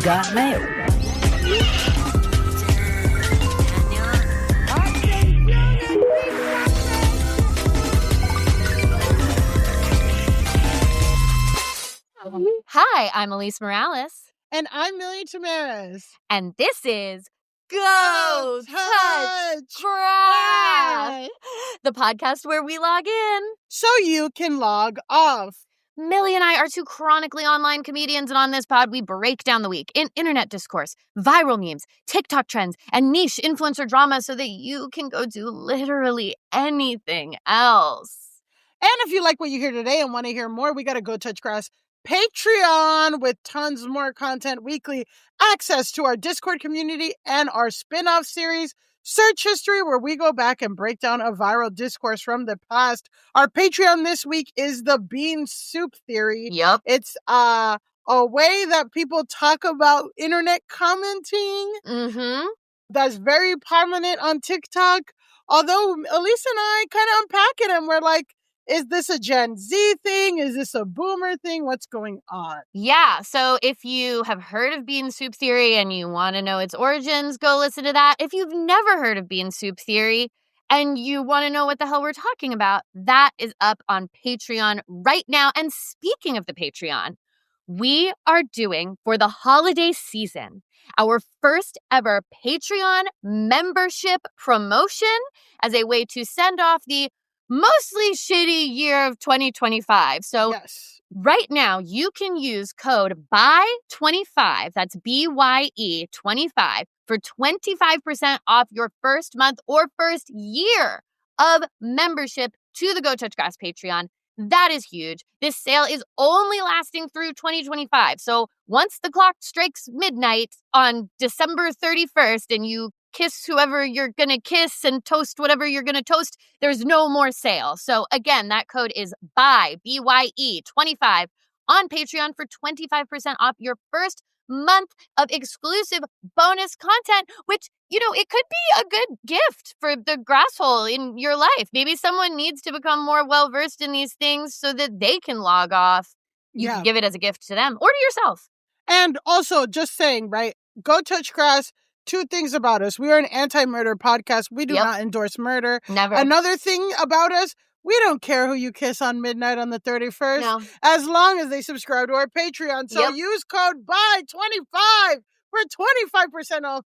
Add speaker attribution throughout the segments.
Speaker 1: got mail.
Speaker 2: Hi, I'm Elise Morales.
Speaker 3: And I'm Millie Tamaris.
Speaker 2: And this is Go Touch Grass, the podcast where we log in
Speaker 3: so you can log off.
Speaker 2: Millie and I are two chronically online comedians, and on this pod, we break down the week in internet discourse, viral memes, TikTok trends, and niche influencer drama so that you can go do literally anything else.
Speaker 3: And if you like what you hear today and want to hear more, we got to Go Touch Grass Patreon with tons more content weekly, access to our Discord community and our spin-off series, Search History, where we go back and break down a viral discourse from the past. Our Patreon this week is the bean soup theory.
Speaker 2: Yep.
Speaker 3: It's a way that people talk about internet commenting.
Speaker 2: Mm-hmm.
Speaker 3: That's very prominent on TikTok. Although Elise and I kind of unpack it and we're like, is this a Gen Z thing? Is this a boomer thing? What's going on?
Speaker 2: Yeah, so if you have heard of bean soup theory and you want to know its origins, go listen to that. If you've never heard of bean soup theory and you want to know what the hell we're talking about, that is up on Patreon right now. And speaking of the Patreon, we are doing, for the holiday season, our first ever Patreon membership promotion as a way to send off the mostly shitty year of 2025. So right now you can use code BYE25, that's BYE 25, for 25% off your first month or first year of membership to the Go Touch Grass Patreon. That is huge. This sale is only lasting through 2025. So once the clock strikes midnight on December 31st and you kiss whoever you're going to kiss and toast whatever you're going to toast, there's no more sale. So again, that code is BYE25 on Patreon for 25% off your first month of exclusive bonus content, which, you know, it could be a good gift for the Grasshole in your life. Maybe someone needs to become more well-versed in these things so that they can log off. You can give it as a gift to them or to yourself.
Speaker 3: And also, just saying, right, Go Touch Grass. Two things about us. We are an anti-murder podcast. We do not endorse murder.
Speaker 2: Never.
Speaker 3: Another thing about us, we don't care who you kiss on midnight on the 31st, as long as they subscribe to our Patreon. So use code BYE25 for 25% off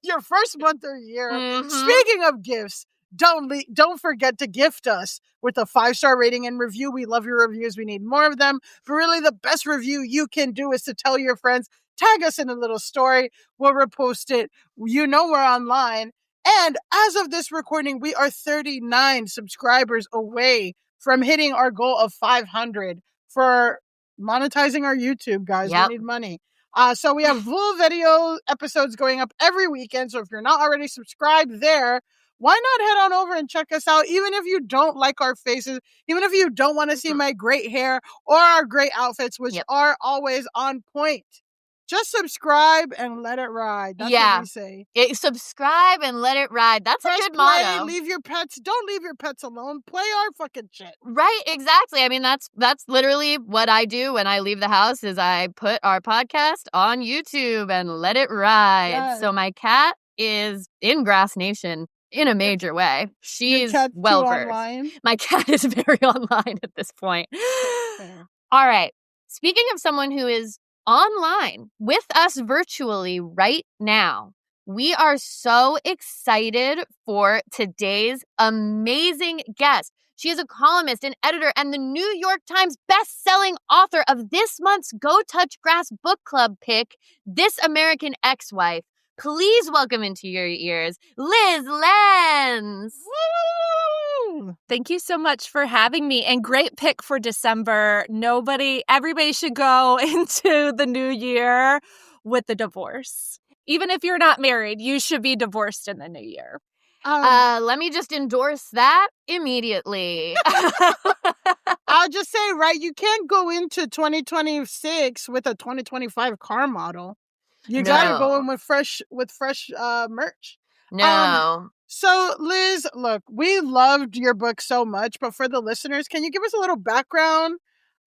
Speaker 3: your first month or year. Mm-hmm. Speaking of gifts, don't forget to gift us with a 5-star rating and review. We love your reviews. We need more of them. But really, the best review you can do is to tell your friends. Tag us in a little story. We'll repost it. You know we're online. And as of this recording, we are 39 subscribers away from hitting our goal of 500 for monetizing our YouTube, guys. We need money. So we have full video episodes going up every weekend. So if you're not already subscribed there, why not head on over and check us out? Even if you don't like our faces, even if you don't want to see my great hair or our great outfits, which are always on point. Just subscribe and let it ride. That's what we say.
Speaker 2: Subscribe and let it ride. That's a good motto.
Speaker 3: Leave your pets. Don't leave your pets alone. Play our fucking shit.
Speaker 2: Right, exactly. I mean, that's literally what I do when I leave the house is I put our podcast on YouTube and let it ride. Yes. So my cat is in Grass Nation in a major way. She's well-versed. My cat is very online at this point. All right. Speaking of someone who is online with us virtually right now, we are so excited for today's amazing guest. She is a columnist, an editor, and the New York Times best-selling author of this month's Go Touch Grass book club pick, This American Ex-Wife. Please welcome into your ears, Lenz.
Speaker 4: Woo! Thank you so much for having me. And great pick for December. Everybody should go into the new year with a divorce. Even if you're not married, you should be divorced in the new year.
Speaker 2: Let me just endorse that immediately.
Speaker 3: I'll just say, right, you can't go into 2026 with a 2025 car model. You gotta go in with fresh merch.
Speaker 2: No.
Speaker 3: So, Liz, look, we loved your book so much, but for the listeners, can you give us a little background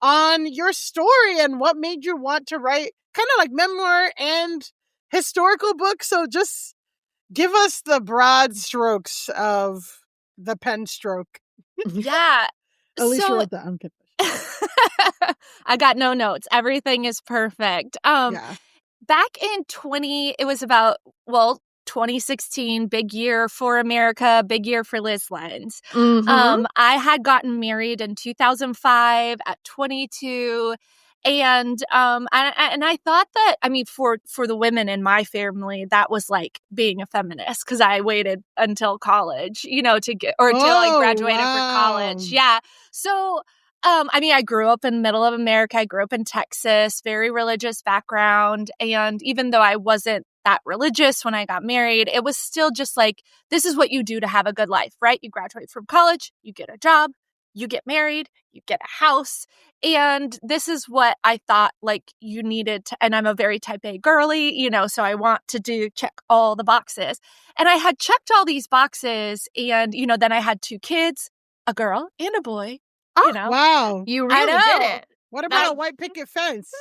Speaker 3: on your story and what made you want to write kind of like memoir and historical books. So just give us the broad strokes of the pen stroke.
Speaker 4: Yeah.
Speaker 3: Alicia wrote that. I'm kidding.
Speaker 4: I got no notes. Everything is perfect.
Speaker 3: Yeah.
Speaker 4: Back in 2016, big year for America, big year for Liz Lenz.
Speaker 2: Mm-hmm.
Speaker 4: I had gotten married in 2005 at 22. And I thought that, I mean, for the women in my family, that was like being a feminist, because I waited until college, you know, to get, or until I graduated for college. Yeah. So, I mean, I grew up in the middle of America. I grew up in Texas, very religious background. And even though I wasn't that religious when I got married, it was still just like, this is what you do to have a good life, right? You graduate from college, you get a job, you get married, you get a house. And this is what I thought like you needed to, and I'm a very type A girly, you know, so I want to check all the boxes. And I had checked all these boxes, and, you know, then I had 2 kids, a girl and a boy. You know?
Speaker 3: Wow.
Speaker 2: You really did it.
Speaker 3: What about a white picket fence?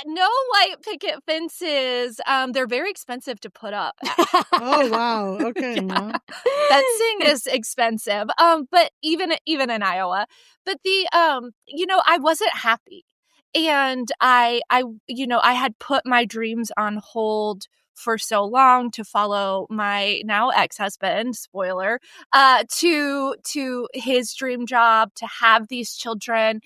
Speaker 4: No white picket fences. They're very expensive to put up.
Speaker 3: Oh, wow. Okay.
Speaker 4: Yeah. Fencing is expensive. But even in Iowa. But you know, I wasn't happy. And I had put my dreams on hold for so long to follow my now ex-husband, spoiler, to his dream job, to have these children.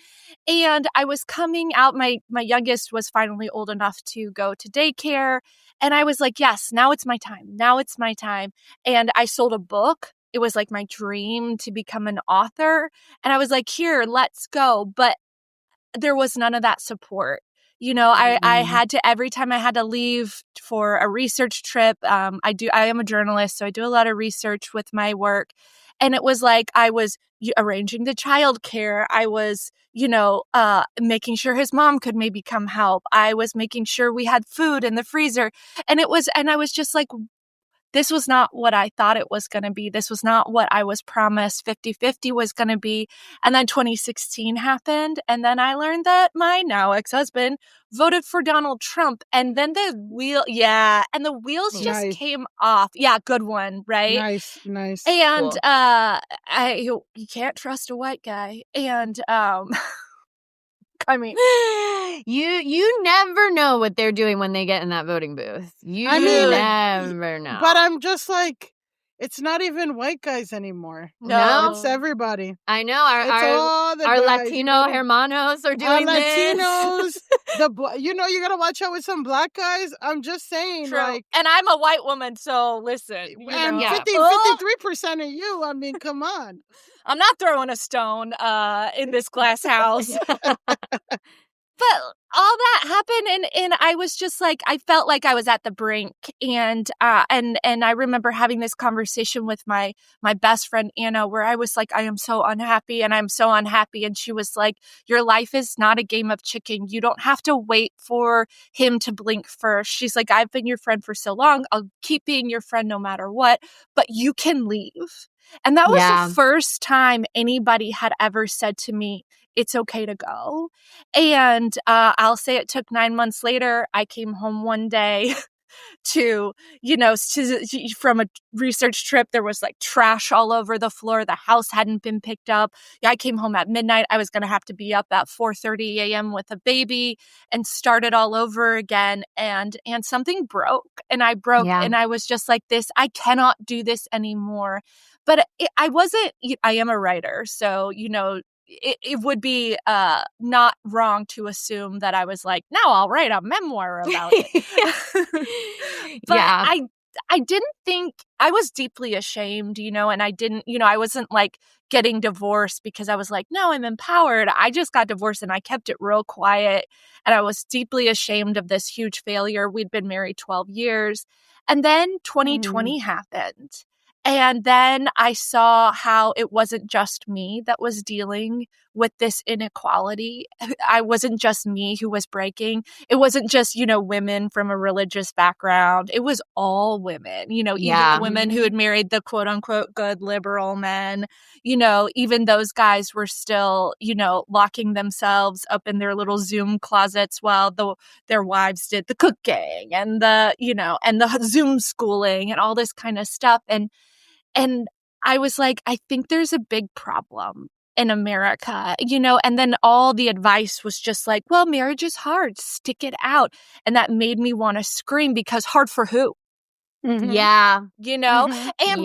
Speaker 4: And I was coming out, my youngest was finally old enough to go to daycare. And I was like, yes, now it's my time. Now it's my time. And I sold a book. It was like my dream to become an author. And I was like, here, let's go. But there was none of that support. You know, I had to, every time I had to leave for a research trip, I am a journalist, so I do a lot of research with my work. And it was like I was arranging the childcare. I was, you know, making sure his mom could maybe come help. I was making sure we had food in the freezer. And I was just like, this was not what I thought it was going to be. This was not what I was promised 50-50 was going to be. And then 2016 happened. And then I learned that my now ex-husband voted for Donald Trump. And then the wheels just came off. Yeah, good one, right?
Speaker 3: Nice.
Speaker 4: And cool. You can't trust a white guy. And I mean,
Speaker 2: you never know what they're doing when they get in that voting booth. Never know.
Speaker 3: But I'm just like, it's not even white guys anymore.
Speaker 2: No,
Speaker 3: it's everybody.
Speaker 2: I know. Our guys, Latino hermanos are doing this.
Speaker 3: Latinos, you gotta watch out with some black guys. I'm just saying,
Speaker 4: true.
Speaker 3: Like,
Speaker 4: and I'm a white woman, so listen.
Speaker 3: And 53% of you. I mean, come on.
Speaker 4: I'm not throwing a stone in this glass house. But all that happened, and I was just like, I felt like I was at the brink, and I remember having this conversation with my best friend Anna, where I was like, I am so unhappy, and I'm so unhappy, and she was like, your life is not a game of chicken. You don't have to wait for him to blink first. She's like, I've been your friend for so long. I'll keep being your friend no matter what, but you can leave. And that was the first time anybody had ever said to me, it's okay to go. And I'll say it took 9 months later. I came home one day from a research trip. There was like trash all over the floor. The house hadn't been picked up. I came home at midnight. I was going to have to be up at 4:30 a.m. with a baby and start it all over again. And something broke, and I broke, and I was just like this. I cannot do this anymore. But I am a writer. So, you know, it would be not wrong to assume that I was like, now I'll write a memoir about it. But I didn't think, I was deeply ashamed, you know, and I wasn't like getting divorced because I was like, no, I'm empowered. I just got divorced and I kept it real quiet. And I was deeply ashamed of this huge failure. We'd been married 12 years. And then 2020 happened. And then I saw how it wasn't just me that was dealing with this inequality. I wasn't just me who was breaking. It wasn't just, women from a religious background. It was all women, even the women who had married the quote unquote good liberal men, even those guys were still, locking themselves up in their little Zoom closets while their wives did the cooking and and the Zoom schooling and all this kind of stuff. And I was like, I think there's a big problem in America, and then all the advice was just like, well, marriage is hard, stick it out. And that made me want to scream, because hard for who?
Speaker 2: Mm-hmm. Yeah.
Speaker 4: And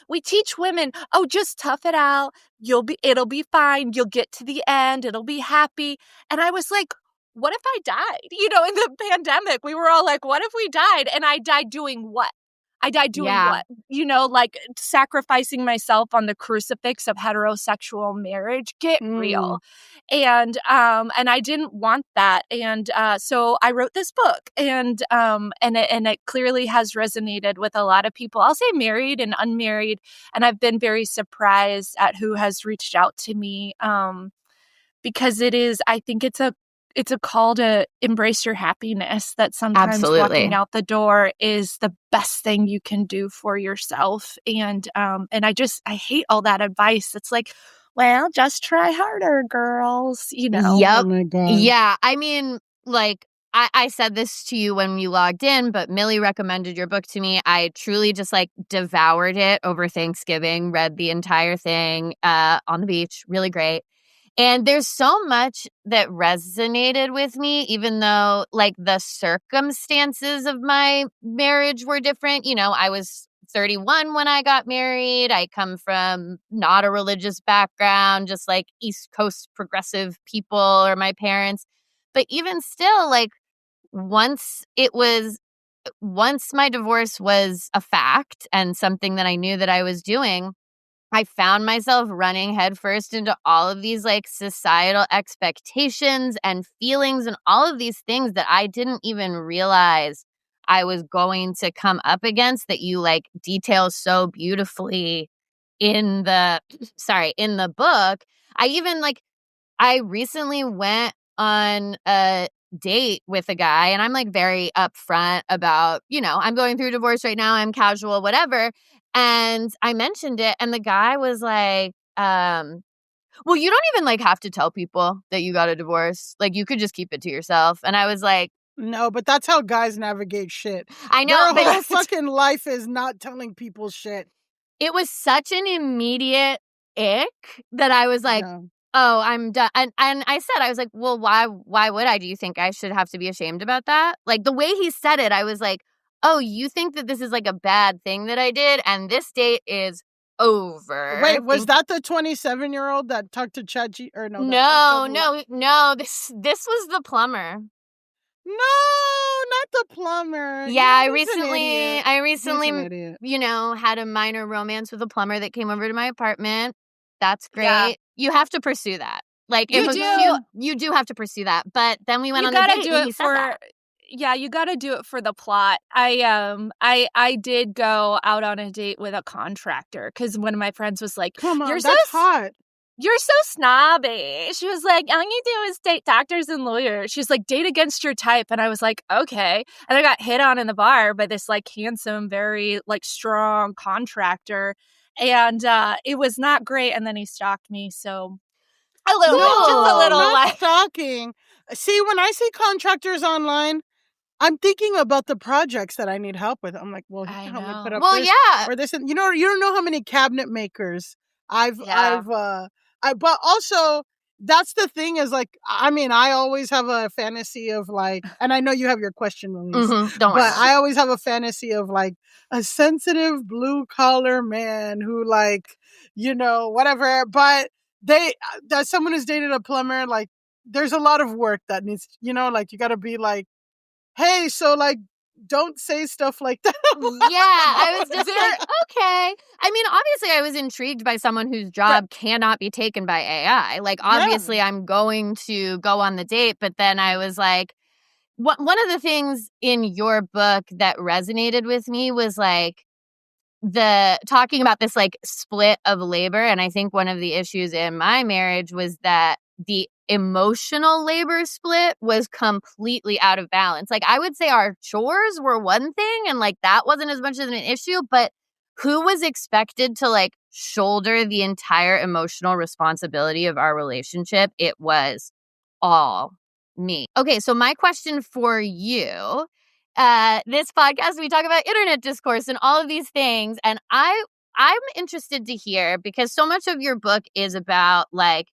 Speaker 4: we teach women, oh, just tough it out. It'll be fine. You'll get to the end. It'll be happy. And I was like, what if I died? In the pandemic, we were all like, what if we died? And I died doing what? I died doing what? Like sacrificing myself on the crucifix of heterosexual marriage. Get real. And I didn't want that. And so I wrote this book, and it clearly has resonated with a lot of people. I'll say married and unmarried. And I've been very surprised at who has reached out to me, because I think it's a call to embrace your happiness, that sometimes walking out the door is the best thing you can do for yourself. And I hate all that advice. It's like, well, just try harder, girls,
Speaker 2: Yep.
Speaker 3: Oh my God.
Speaker 2: Yeah. I mean, like, I said this to you when you logged in, but Millie recommended your book to me. I truly just devoured it over Thanksgiving, read the entire thing on the beach. Really great. And there's so much that resonated with me, even though the circumstances of my marriage were different. I was 31 when I got married. I come from not a religious background, just East Coast progressive people or my parents. But even still, once my divorce was a fact and something that I knew that I was doing, I found myself running headfirst into all of these societal expectations and feelings and all of these things that I didn't even realize I was going to come up against, that you detail so beautifully in the book. I recently went on a date with a guy, and I'm very upfront about, I'm going through a divorce right now, I'm casual, whatever. And I mentioned it, and the guy was like, well, you don't even have to tell people that you got a divorce. You could just keep it to yourself. And I was like,
Speaker 3: no, but that's how guys navigate shit.
Speaker 2: I know.
Speaker 3: Their whole fucking life is not telling people shit.
Speaker 2: It was such an immediate ick that I was like, oh, I'm done. And I said, I was like, well, why would I? Do you think I should have to be ashamed about that? The way he said it, I was like, oh, you think that this is a bad thing that I did, and this date is over.
Speaker 3: Wait, was that the 27-year-old that talked to ChatGPT or no?
Speaker 2: No. This was the plumber.
Speaker 3: No, not the plumber.
Speaker 2: Yeah, I recently, had a minor romance with a plumber that came over to my apartment. That's great. Yeah. You have to pursue that. You do have to pursue that. But then we went on a date, and he said that.
Speaker 4: Yeah, you got to do it for the plot. I did go out on a date with a contractor, because one of my friends was like,
Speaker 3: "Come on, that's hot.
Speaker 4: You're so snobby." She was like, all you do is date doctors and lawyers. She's like, date against your type. And I was like, okay. And I got hit on in the bar by this handsome, very strong contractor. And it was not great. And then he stalked me. So just a little
Speaker 3: not stalking. See, when I see contractors online, I'm thinking about the projects that I need help with. I'm like, well, he can help me put up this or this. And, you don't know how many cabinet makers but also that's the thing is I always have a fantasy of and I know you have your question, Louise,
Speaker 2: don't worry.
Speaker 3: But I always have a fantasy of a sensitive blue collar man who whatever. But that someone who's dated a plumber, there's a lot of work that needs, you got to be hey, so don't say stuff like that.
Speaker 2: Yeah, I was just okay. I mean, obviously, I was intrigued by someone whose job cannot be taken by AI. Obviously, I'm going to go on the date, but then I was like, one of the things in your book that resonated with me was talking about this like split of labor. And I think one of the issues in my marriage was that the emotional labor split was completely out of balance. Like, I would say our chores were one thing and like that wasn't as much of an issue, but who was expected to like shoulder the entire emotional responsibility of our relationship? It was all me. Okay, so my question for you, this podcast, we talk about internet discourse and all of these things. And I'm interested to hear, because so much of your book is about like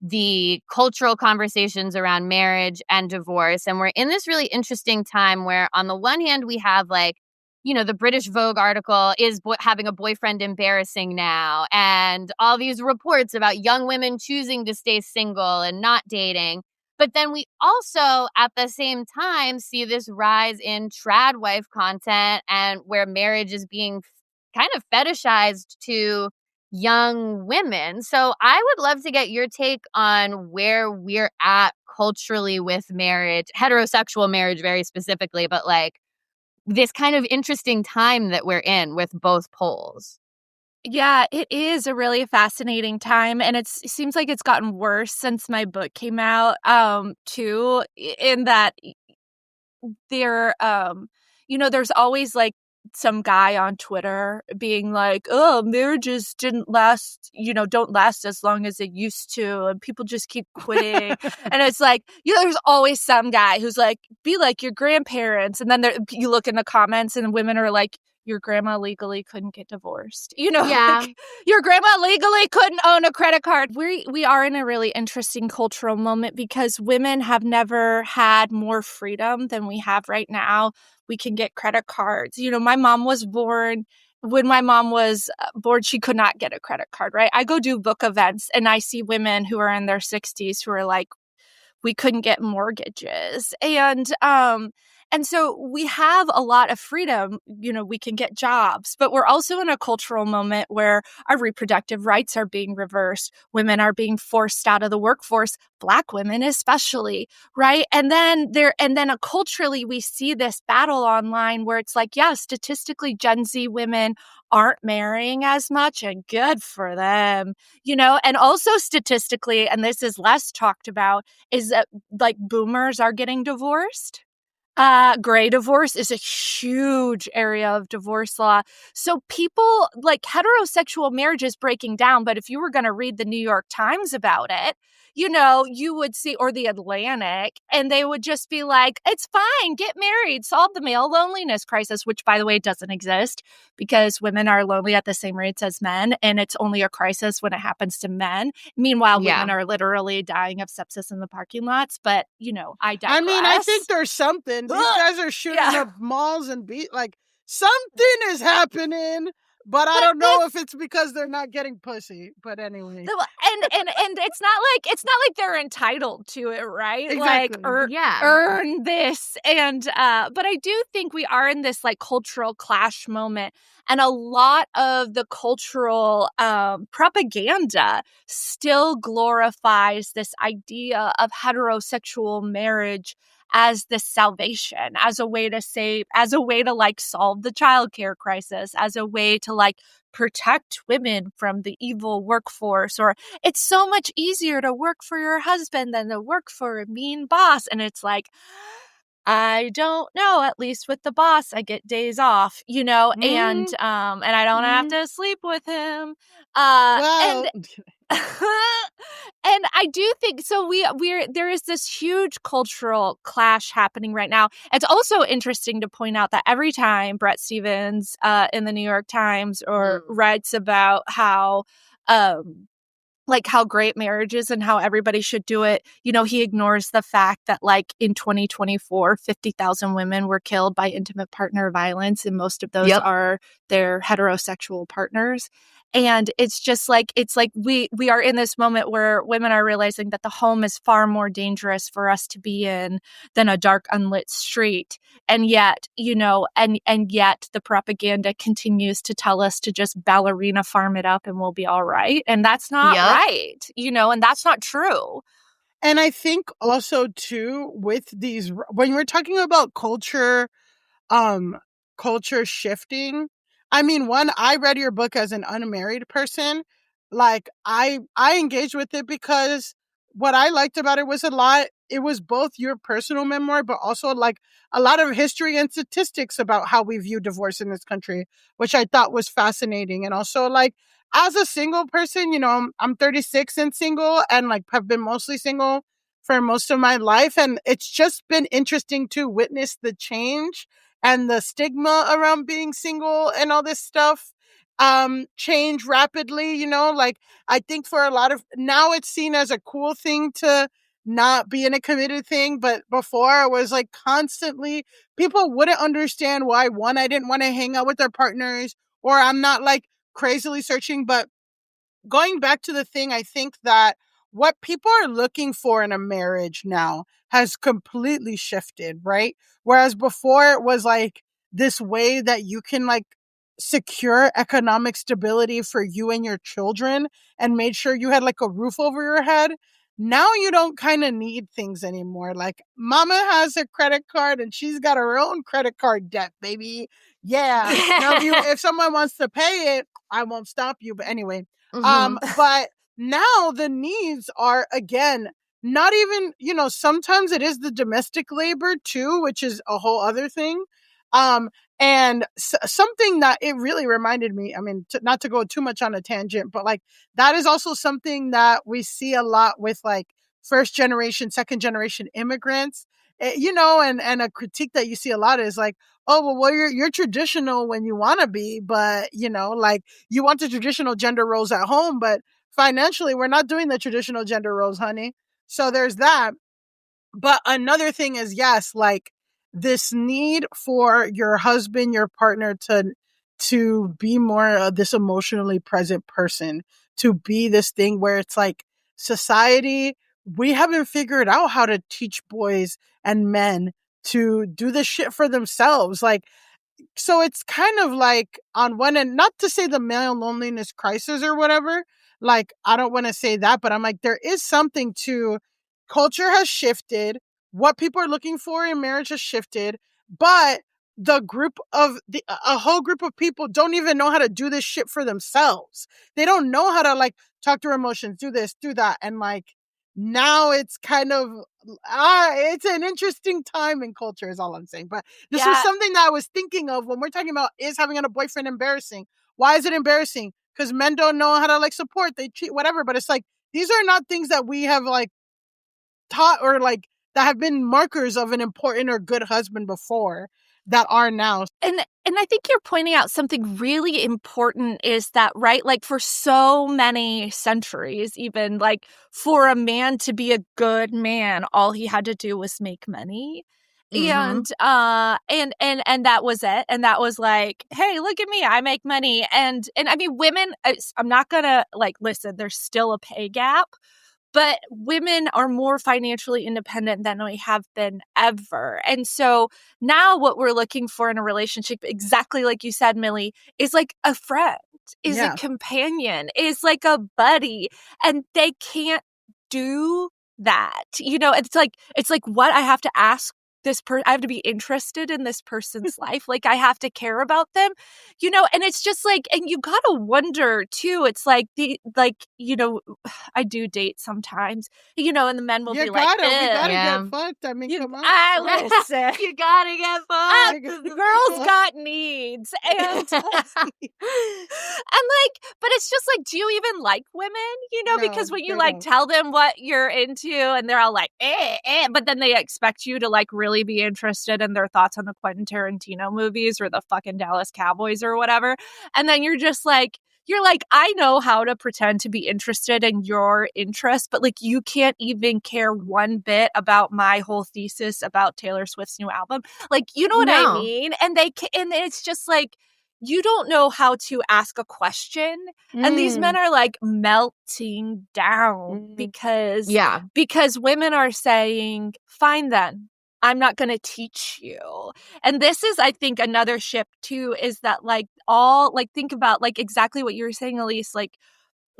Speaker 2: the cultural conversations around marriage and divorce. And we're in this really interesting time where on the one hand, we have like, you know, the British Vogue article, is having a boyfriend embarrassing now? And all these reports about young women choosing to stay single and not dating. But then we also, at the same time, see this rise in trad wife content and where marriage is being kind of fetishized to young women. So I would love to get your take on where we're at culturally with marriage, heterosexual marriage very specifically, but like this kind of interesting time that we're in with both poles.
Speaker 4: Yeah, it is a really fascinating time, and it seems like it's gotten worse since my book came out, too, in that there, there's always, like, some guy on Twitter being like, "Oh, marriages don't last as long as they used to, and people just keep quitting." And it's like, there's always some guy who's like, "Be like your grandparents," and then you look in the comments, and women are like, "Your grandma legally couldn't get divorced."
Speaker 2: Yeah.
Speaker 4: Like, your grandma legally couldn't own a credit card. We are in a really interesting cultural moment because women have never had more freedom than we have right now. We can get credit cards. My mom was born. When my mom was born, she could not get a credit card, right? I go do book events and I see women who are in their 60s who are like, we couldn't get mortgages. And so we have a lot of freedom. We can get jobs, but we're also in a cultural moment where our reproductive rights are being reversed. Women are being forced out of the workforce, Black women especially, right? And then culturally, we see this battle online where it's like, yeah, statistically, Gen Z women aren't marrying as much, and good for them, and also statistically, and this is less talked about, is that like boomers are getting divorced. Gray divorce is a huge area of divorce law. So people, like, heterosexual marriage is breaking down, but if you were going to read the New York Times about it, you would see, or the Atlantic, and they would just be like, it's fine, get married, solve the male loneliness crisis, which, by the way, doesn't exist because women are lonely at the same rates as men, and it's only a crisis when it happens to men. Meanwhile, women are literally dying of sepsis in the parking lots, but, I digress.
Speaker 3: I mean, I think there's something. These guys are shooting up malls and something is happening. But I don't know if it's because they're not getting pussy. But anyway,
Speaker 4: and it's not like they're entitled to it, right?
Speaker 3: Exactly.
Speaker 4: Like earn this. And but I do think we are in this like cultural clash moment, and a lot of the cultural propaganda still glorifies this idea of heterosexual marriage as the salvation, as a way to like solve the childcare crisis, as a way to like protect women from the evil workforce, or it's so much easier to work for your husband than to work for a mean boss. And it's like, I don't know, at least with the boss, I get days off, and I don't have to sleep with him. And I do think so. There is this huge cultural clash happening right now. It's also interesting to point out that every time Bret Stephens in the New York Times or writes about how great marriage is and how everybody should do it, he ignores the fact that like in 2024, 50,000 women were killed by intimate partner violence, and most of those are their heterosexual partners. And it's just like, we are in this moment where women are realizing that the home is far more dangerous for us to be in than a dark, unlit street. And yet, and yet the propaganda continues to tell us to just ballerina farm it up and we'll be all right. And that's not right, and that's not true.
Speaker 3: And I think also too, with these, when we're talking about culture shifting, I mean, one, I read your book as an unmarried person. Like, I engaged with it because what I liked about it was it was both your personal memoir, but also like a lot of history and statistics about how we view divorce in this country, which I thought was fascinating. And also, like, as a single person, you know, I'm 36 and single, and like have been mostly single for most of my life. And it's just been interesting to witness the change and the stigma around being single and all this stuff change rapidly. You know, like, I think for a lot of now it's seen as a cool thing to not be in a committed thing, but before it was like constantly people wouldn't understand why, one, I didn't want to hang out with their partners, or I'm not like crazily searching. But going back to the thing, I think that what people are looking for in a marriage now has completely shifted, right? Whereas before it was like this way that you can like secure economic stability for you and your children and made sure you had like a roof over your head. Now you don't kind of need things anymore. Like, mama has a credit card and she's got her own credit card debt, baby. Yeah. Now if someone wants to pay it, I won't stop you. But anyway, but now the needs are, again, not even, you know, sometimes it is the domestic labor too, which is a whole other thing. And something that it really reminded me, I mean, not to go too much on a tangent, but like that is also something that we see a lot with like first generation, second generation immigrants, you know, and a critique that you see a lot is like, oh, well, you're traditional when you want to be, but you know, like you want the traditional gender roles at home, but financially we're not doing the traditional gender roles, honey. So there's that. But another thing is, yes, like this need for your husband, your partner to be more this emotionally present person, to be this thing where it's like society, we haven't figured out how to teach boys and men to do this shit for themselves. Like, so it's kind of like on one end, not to say the male loneliness crisis or whatever, like, I don't want to say that, but I'm like, there is something to culture has shifted. What people are looking for in marriage has shifted, but a whole group of people don't even know how to do this shit for themselves. They don't know how to like talk to their emotions, do this, do that. And like, now it's kind of, it's an interesting time in culture is all I'm saying. But this was something that I was thinking of when we're talking about, is having a boyfriend embarrassing? Why is it embarrassing? Because men don't know how to like support, they cheat, whatever. But it's like, these are not things that we have like taught or like that have been markers of an important or good husband before that are now.
Speaker 4: And I think you're pointing out something really important is that, right? Like for so many centuries, even like for a man to be a good man, all he had to do was make money. And that was it. And that was like, hey, look at me, I make money. And I mean, women, I'm not gonna like, listen, there's still a pay gap. But women are more financially independent than we have been ever. And so now what we're looking for in a relationship, exactly like you said, Millie, is like a friend, is a companion, is like a buddy. And they can't do that. You know, it's like what I have to ask this person, I have to be interested in this person's life. Like I have to care about them, you know, and it's just like, and you gotta wonder too, it's like you know, I do date sometimes, you know, and the men will be like,
Speaker 3: we gotta get fucked. I mean, come on.
Speaker 4: Listen.
Speaker 2: You gotta get fucked.
Speaker 4: Girls got needs. And like, but it's just like, do you even like women? You know, because when you like tell them what you're into and they're all like, but then they expect you to like really be interested in their thoughts on the Quentin Tarantino movies or the fucking Dallas Cowboys or whatever. And then you're like, I know how to pretend to be interested in your interest, but like you can't even care one bit about my whole thesis about Taylor Swift's new album. Like, you know what I mean? And it's just like, you don't know how to ask a question. And these men are like melting down because women are saying, fine then, I'm not going to teach you. And this is, I think, another shift too, is that like think about like exactly what you were saying, Elise, like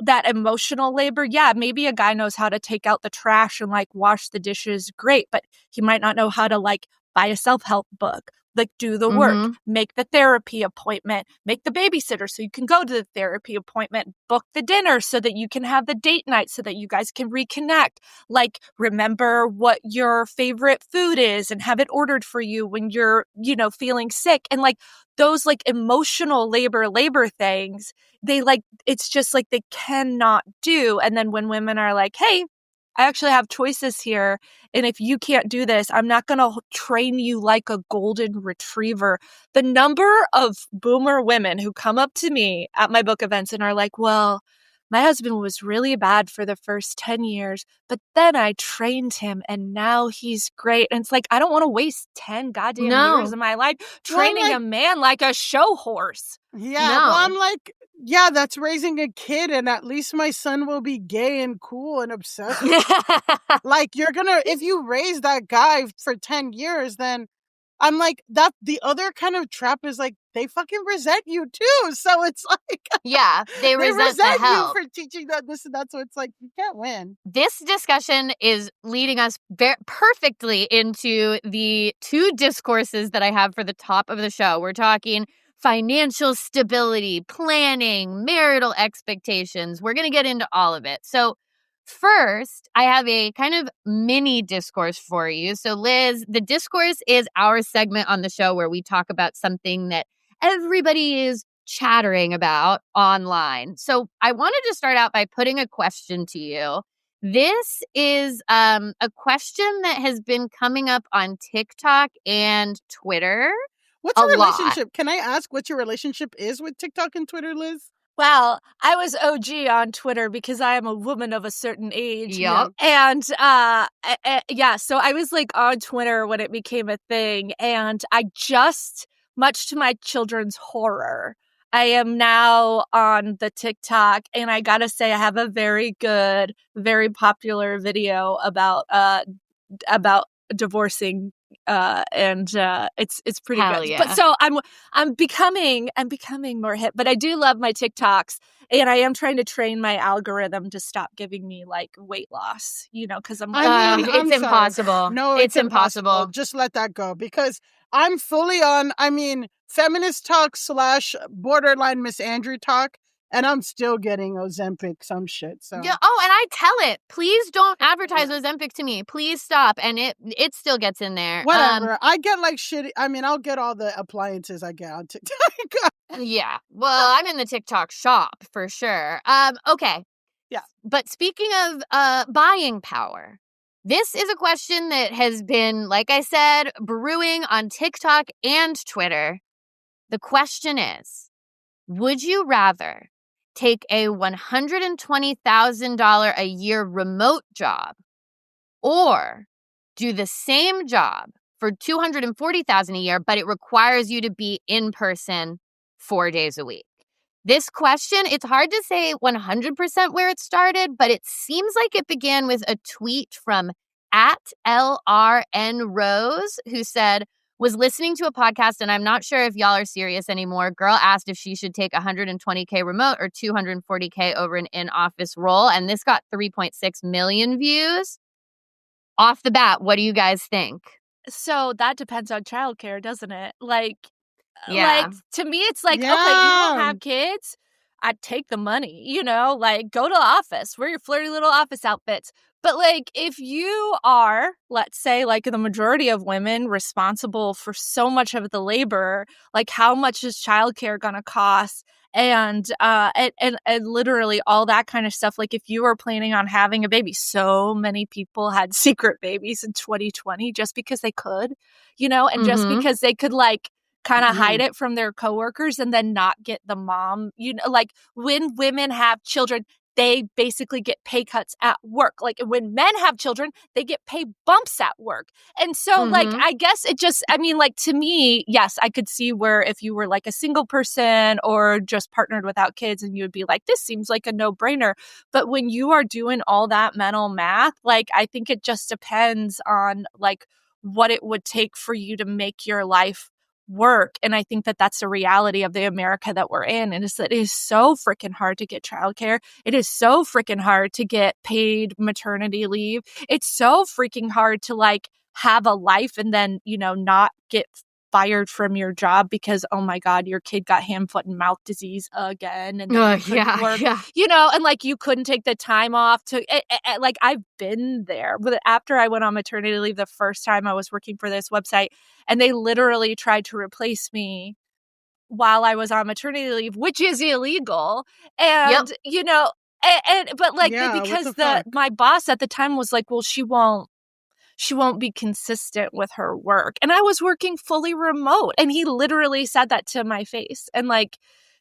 Speaker 4: that emotional labor. Yeah, maybe a guy knows how to take out the trash and like wash the dishes. Great. But he might not know how to like buy a self-help book, like do the work, make the therapy appointment, make the babysitter so you can go to the therapy appointment, book the dinner so that you can have the date night so that you guys can reconnect. Like, remember what your favorite food is and have it ordered for you when you're, feeling sick. And like those like emotional labor things, they like, it's just like they cannot do. And then when women are like, hey, I actually have choices here. And if you can't do this, I'm not going to train you like a golden retriever. The number of boomer women who come up to me at my book events and are like, well, my husband was really bad for the first 10 years, but then I trained him and now he's great. And it's like, I don't want to waste 10 goddamn years of my life training a man like a show horse.
Speaker 3: Yeah, well, I'm like, yeah, that's raising a kid, and at least my son will be gay and cool and obsessed. Like, if you raise that guy for 10 years, then I'm like, that the other kind of trap is like, they fucking resent you too. So it's like,
Speaker 2: yeah, they resent
Speaker 3: you for teaching that this and that. So it's like, you can't win.
Speaker 2: This discussion is leading us perfectly into the two discourses that I have for the top of the show. We're talking financial stability, planning, marital expectations. We're going to get into all of it. So first, I have a kind of mini discourse for you. So Liz, the discourse is our segment on the show where we talk about something that everybody is chattering about online. So I wanted to start out by putting a question to you. This is a question that has been coming up on TikTok and Twitter.
Speaker 3: What's your relationship? Can I ask what your relationship is with TikTok and Twitter, Liz?
Speaker 4: Well, I was OG on Twitter because I am a woman of a certain age.
Speaker 2: Yep.
Speaker 4: And so I was like on Twitter when it became a thing. And I just, much to my children's horror, I am now on the TikTok. And I gotta say, I have a very good, very popular video about divorcing. It's pretty
Speaker 2: Hell
Speaker 4: good.
Speaker 2: Yeah.
Speaker 4: But so I'm becoming more hip, but I do love my TikToks, and I am trying to train my algorithm to stop giving me like weight loss, because I'm like,
Speaker 2: it's impossible.
Speaker 3: No, it's impossible. Just let that go, because I'm fully on, feminist talk / borderline Miss Andrew talk. And I'm still getting Ozempic, some shit. So
Speaker 2: yeah. Oh, and I tell it, please don't advertise Ozempic to me. Please stop. And it still gets in there.
Speaker 3: Whatever. I get like shitty. I'll get all the appliances I get on TikTok.
Speaker 2: Yeah. Well, I'm in the TikTok shop for sure. Okay.
Speaker 3: Yeah.
Speaker 2: But speaking of buying power, this is a question that has been, like I said, brewing on TikTok and Twitter. The question is, would you rather take a $120,000 a year remote job or do the same job for $240,000 a year, but it requires you to be in person 4 days a week? This question, it's hard to say 100% where it started, but it seems like it began with a tweet from @LRNRose, who said, was listening to a podcast, and I'm not sure if y'all are serious anymore. Girl asked if she should take $120K remote or $240K over an in-office role, and this got 3.6 million views. Off the bat, what do you guys think?
Speaker 4: So that depends on childcare, doesn't it? Like,
Speaker 2: yeah.
Speaker 4: To me, it's like, okay, you don't have kids, I'd take the money, like go to the office, wear your flirty little office outfits. But like, if you are, let's say, like the majority of women responsible for so much of the labor, like how much is childcare going to cost? And literally all that kind of stuff. Like if you were planning on having a baby, so many people had secret babies in 2020 just because they could, and just because they could like kind of hide it from their coworkers and then not get the mom, like when women have children, they basically get pay cuts at work. Like when men have children, they get pay bumps at work. And so like, I guess it just, like to me, yes, I could see where if you were like a single person or just partnered without kids and you would be like, this seems like a no-brainer. But when you are doing all that mental math, like I think it just depends on like what it would take for you to make your life work. And I think that that's the reality of the America that we're in. And it's that it is so freaking hard to get childcare. It is so freaking hard to get paid maternity leave. It's so freaking hard to like have a life and then, you know, not get fired from your job because, oh my God, your kid got hand, foot, and mouth disease again. And then you couldn't work, you know, and like you couldn't take the time off to, like I've been there. But after I went on maternity leave the first time I was working for this website, and they literally tried to replace me while I was on maternity leave, which is illegal. And, you know, but like, because my boss at the time was like, well, she won't be consistent with her work. And I was working fully remote. And he literally said that to my face. And like,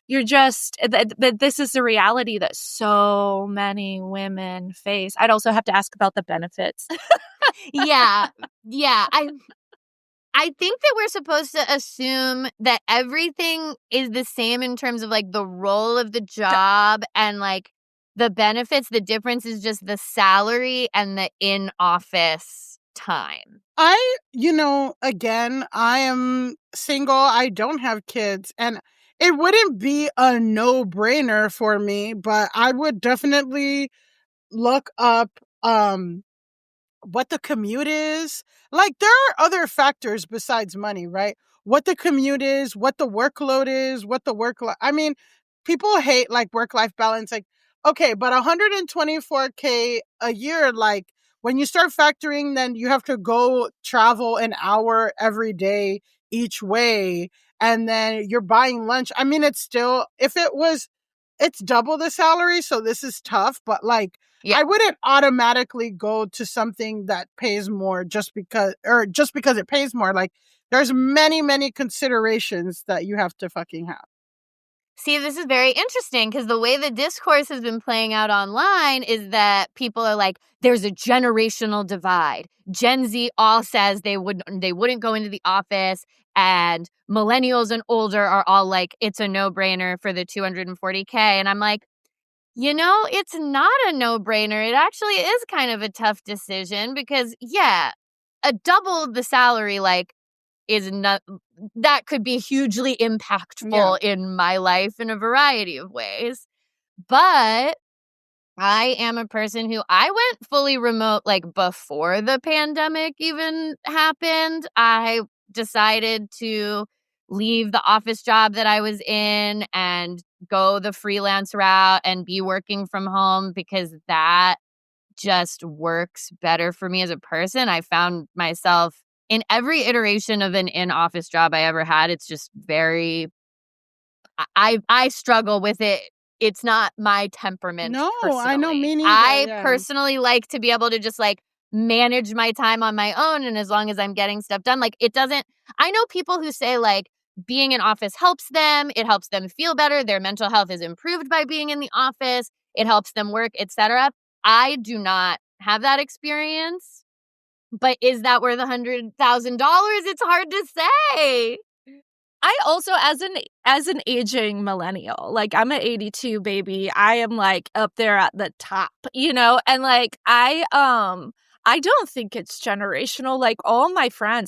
Speaker 4: you're just, this is the reality that so many women face. I'd also have to ask about the benefits.
Speaker 2: Yeah. I think that we're supposed to assume that everything is the same in terms of like the role of the job and like the benefits. The difference is just the salary and the in-office time.
Speaker 3: Again, I am single. I don't have kids, and it wouldn't be a no-brainer for me, but I would definitely look up what the commute is. Like, there are other factors besides money, right? What the commute is, what the workload is, what the I mean, people hate like work-life balance. Like, okay, but $124K a year, like when you start factoring, then you have to go travel an hour every day each way. And then you're buying lunch. I mean, it's still, it's double the salary. So this is tough, but like, I wouldn't automatically go to something that pays more just because it pays more. Like, there's many, many considerations that you have to fucking have.
Speaker 2: See, this is very interesting because the way the discourse has been playing out online is that people are like, there's a generational divide. Gen Z all says they wouldn't go into the office, and millennials and older are all like, it's a no-brainer for the $240K. And I'm like, you know, it's not a no-brainer. It actually is kind of a tough decision because, a double the salary, like, is not, that could be hugely impactful in my life in a variety of ways. But I am a person who, I went fully remote like before the pandemic even happened. I decided to leave the office job that I was in and go the freelance route and be working from home because that just works better for me as a person. I found myself in every iteration of an in-office job I ever had. It's just very, I struggle with it. It's not my temperament.
Speaker 3: No,
Speaker 2: personally.
Speaker 3: I know, me neither.
Speaker 2: I personally like to be able to just like manage my time on my own. And as long as I'm getting stuff done, like it doesn't, I know people who say like being in office helps them. It helps them feel better. Their mental health is improved by being in the office. It helps them work, etc. I do not have that experience. But is that worth $100,000? It's hard to say.
Speaker 4: I also, as an aging millennial, like I'm an 82 baby, I am like up there at the top, you know, and like I don't think it's generational. Like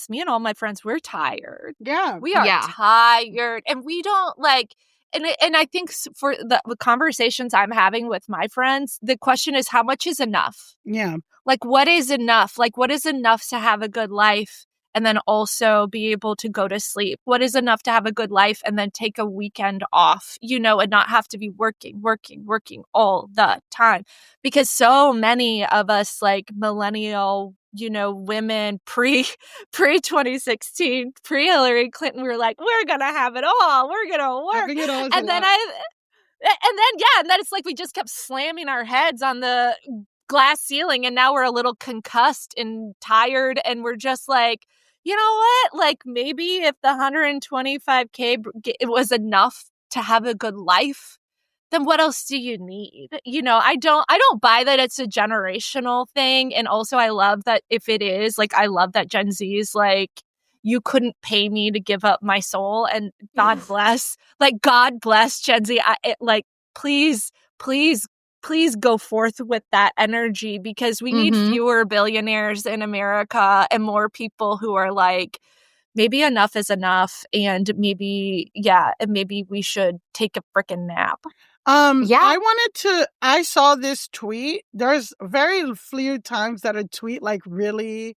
Speaker 4: me and all my friends, we're tired.
Speaker 3: Yeah.
Speaker 4: We are tired, and we don't like, and I think for the conversations I'm having with my friends, the question is, how much is enough?
Speaker 3: Yeah.
Speaker 4: Like, what is enough? Like, what is enough to have a good life and then also be able to go to sleep? What is enough to have a good life and then take a weekend off, you know, and not have to be working all the time? Because so many of us, like millennial, you know, women pre 2016, pre Hillary Clinton, we were like, we're going to have it all. We're going to work.
Speaker 3: Having it all is
Speaker 4: and then and then it's like we just kept slamming our heads on the glass ceiling, and now we're a little concussed and tired, and we're just like, you know what? Like maybe if the $125K it was enough to have a good life, then what else do you need? You know, I don't buy that it's a generational thing. And also I love that if it is, like, I love that Gen Z is like, you couldn't pay me to give up my soul, and God bless Gen Z. Please go forth with that energy, because we need fewer billionaires in America and more people who are like, maybe enough is enough, and maybe we should take a freaking nap.
Speaker 3: I saw this tweet. There's very few times that a tweet like really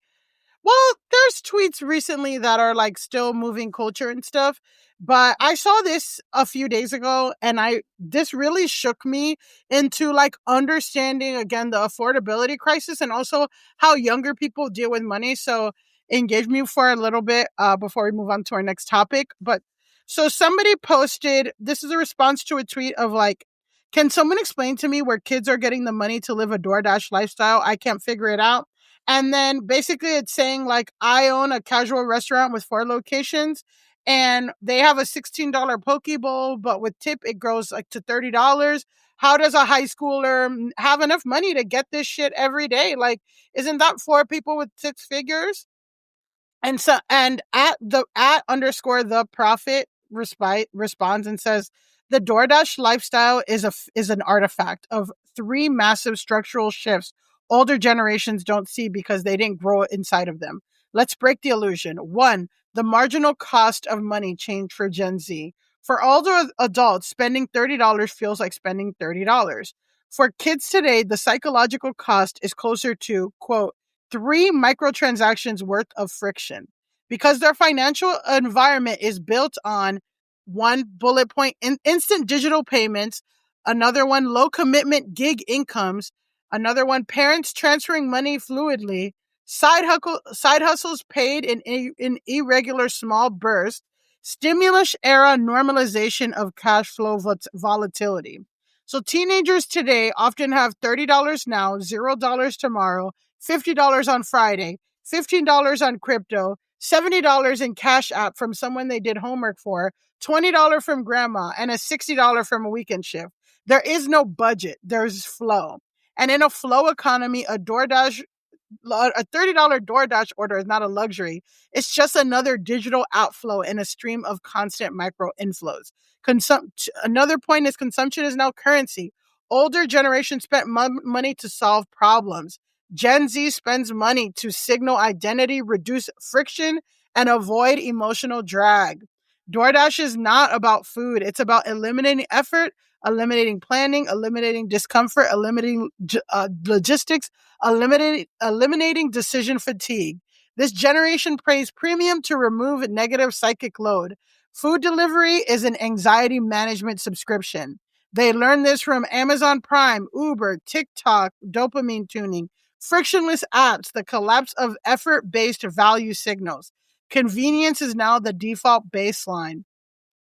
Speaker 3: Well, there's tweets recently that are like still moving culture and stuff, but I saw this a few days ago and this really shook me into like understanding again the affordability crisis and also how younger people deal with money. So engage me for a little bit before we move on to our next topic. But so somebody posted, this is a response to a tweet of like, can someone explain to me where kids are getting the money to live a DoorDash lifestyle? I can't figure it out. And then basically it's saying like, I own a casual restaurant with 4 locations and they have a $16 poke bowl, but with tip, it grows like to $30. How does a high schooler have enough money to get this shit every day? Like, isn't that 4 people with 6 figures? And so, and at underscore the prophet responds and says, the DoorDash lifestyle is an artifact of 3 massive structural shifts older generations don't see because they didn't grow inside of them. Let's break the illusion. 1, the marginal cost of money changed for Gen Z. For older adults, spending $30 feels like spending $30. For kids today, the psychological cost is closer to, quote, 3 microtransactions worth of friction because their financial environment is built on 1 bullet point instant digital payments, another one low commitment gig incomes, another one parents transferring money fluidly, side hustles paid in irregular small bursts, stimulus era normalization of cash flow volatility. So teenagers today often have $30 now, $0 tomorrow, $50 on Friday, $15 on crypto, $70 in Cash App from someone they did homework for, $20 from grandma, and a $60 from a weekend shift. There is no budget. There's flow. And in a flow economy, a $30 DoorDash order is not a luxury. It's just another digital outflow in a stream of constant micro inflows. Another point is consumption is now currency. Older generations spent money to solve problems. Gen Z spends money to signal identity, reduce friction, and avoid emotional drag. DoorDash is not about food. It's about eliminating effort, eliminating planning, eliminating discomfort, eliminating logistics, eliminating decision fatigue. This generation pays premium to remove negative psychic load. Food delivery is an anxiety management subscription. They learned this from Amazon Prime, Uber, TikTok, dopamine tuning, frictionless apps, the collapse of effort-based value signals. Convenience is now the default baseline.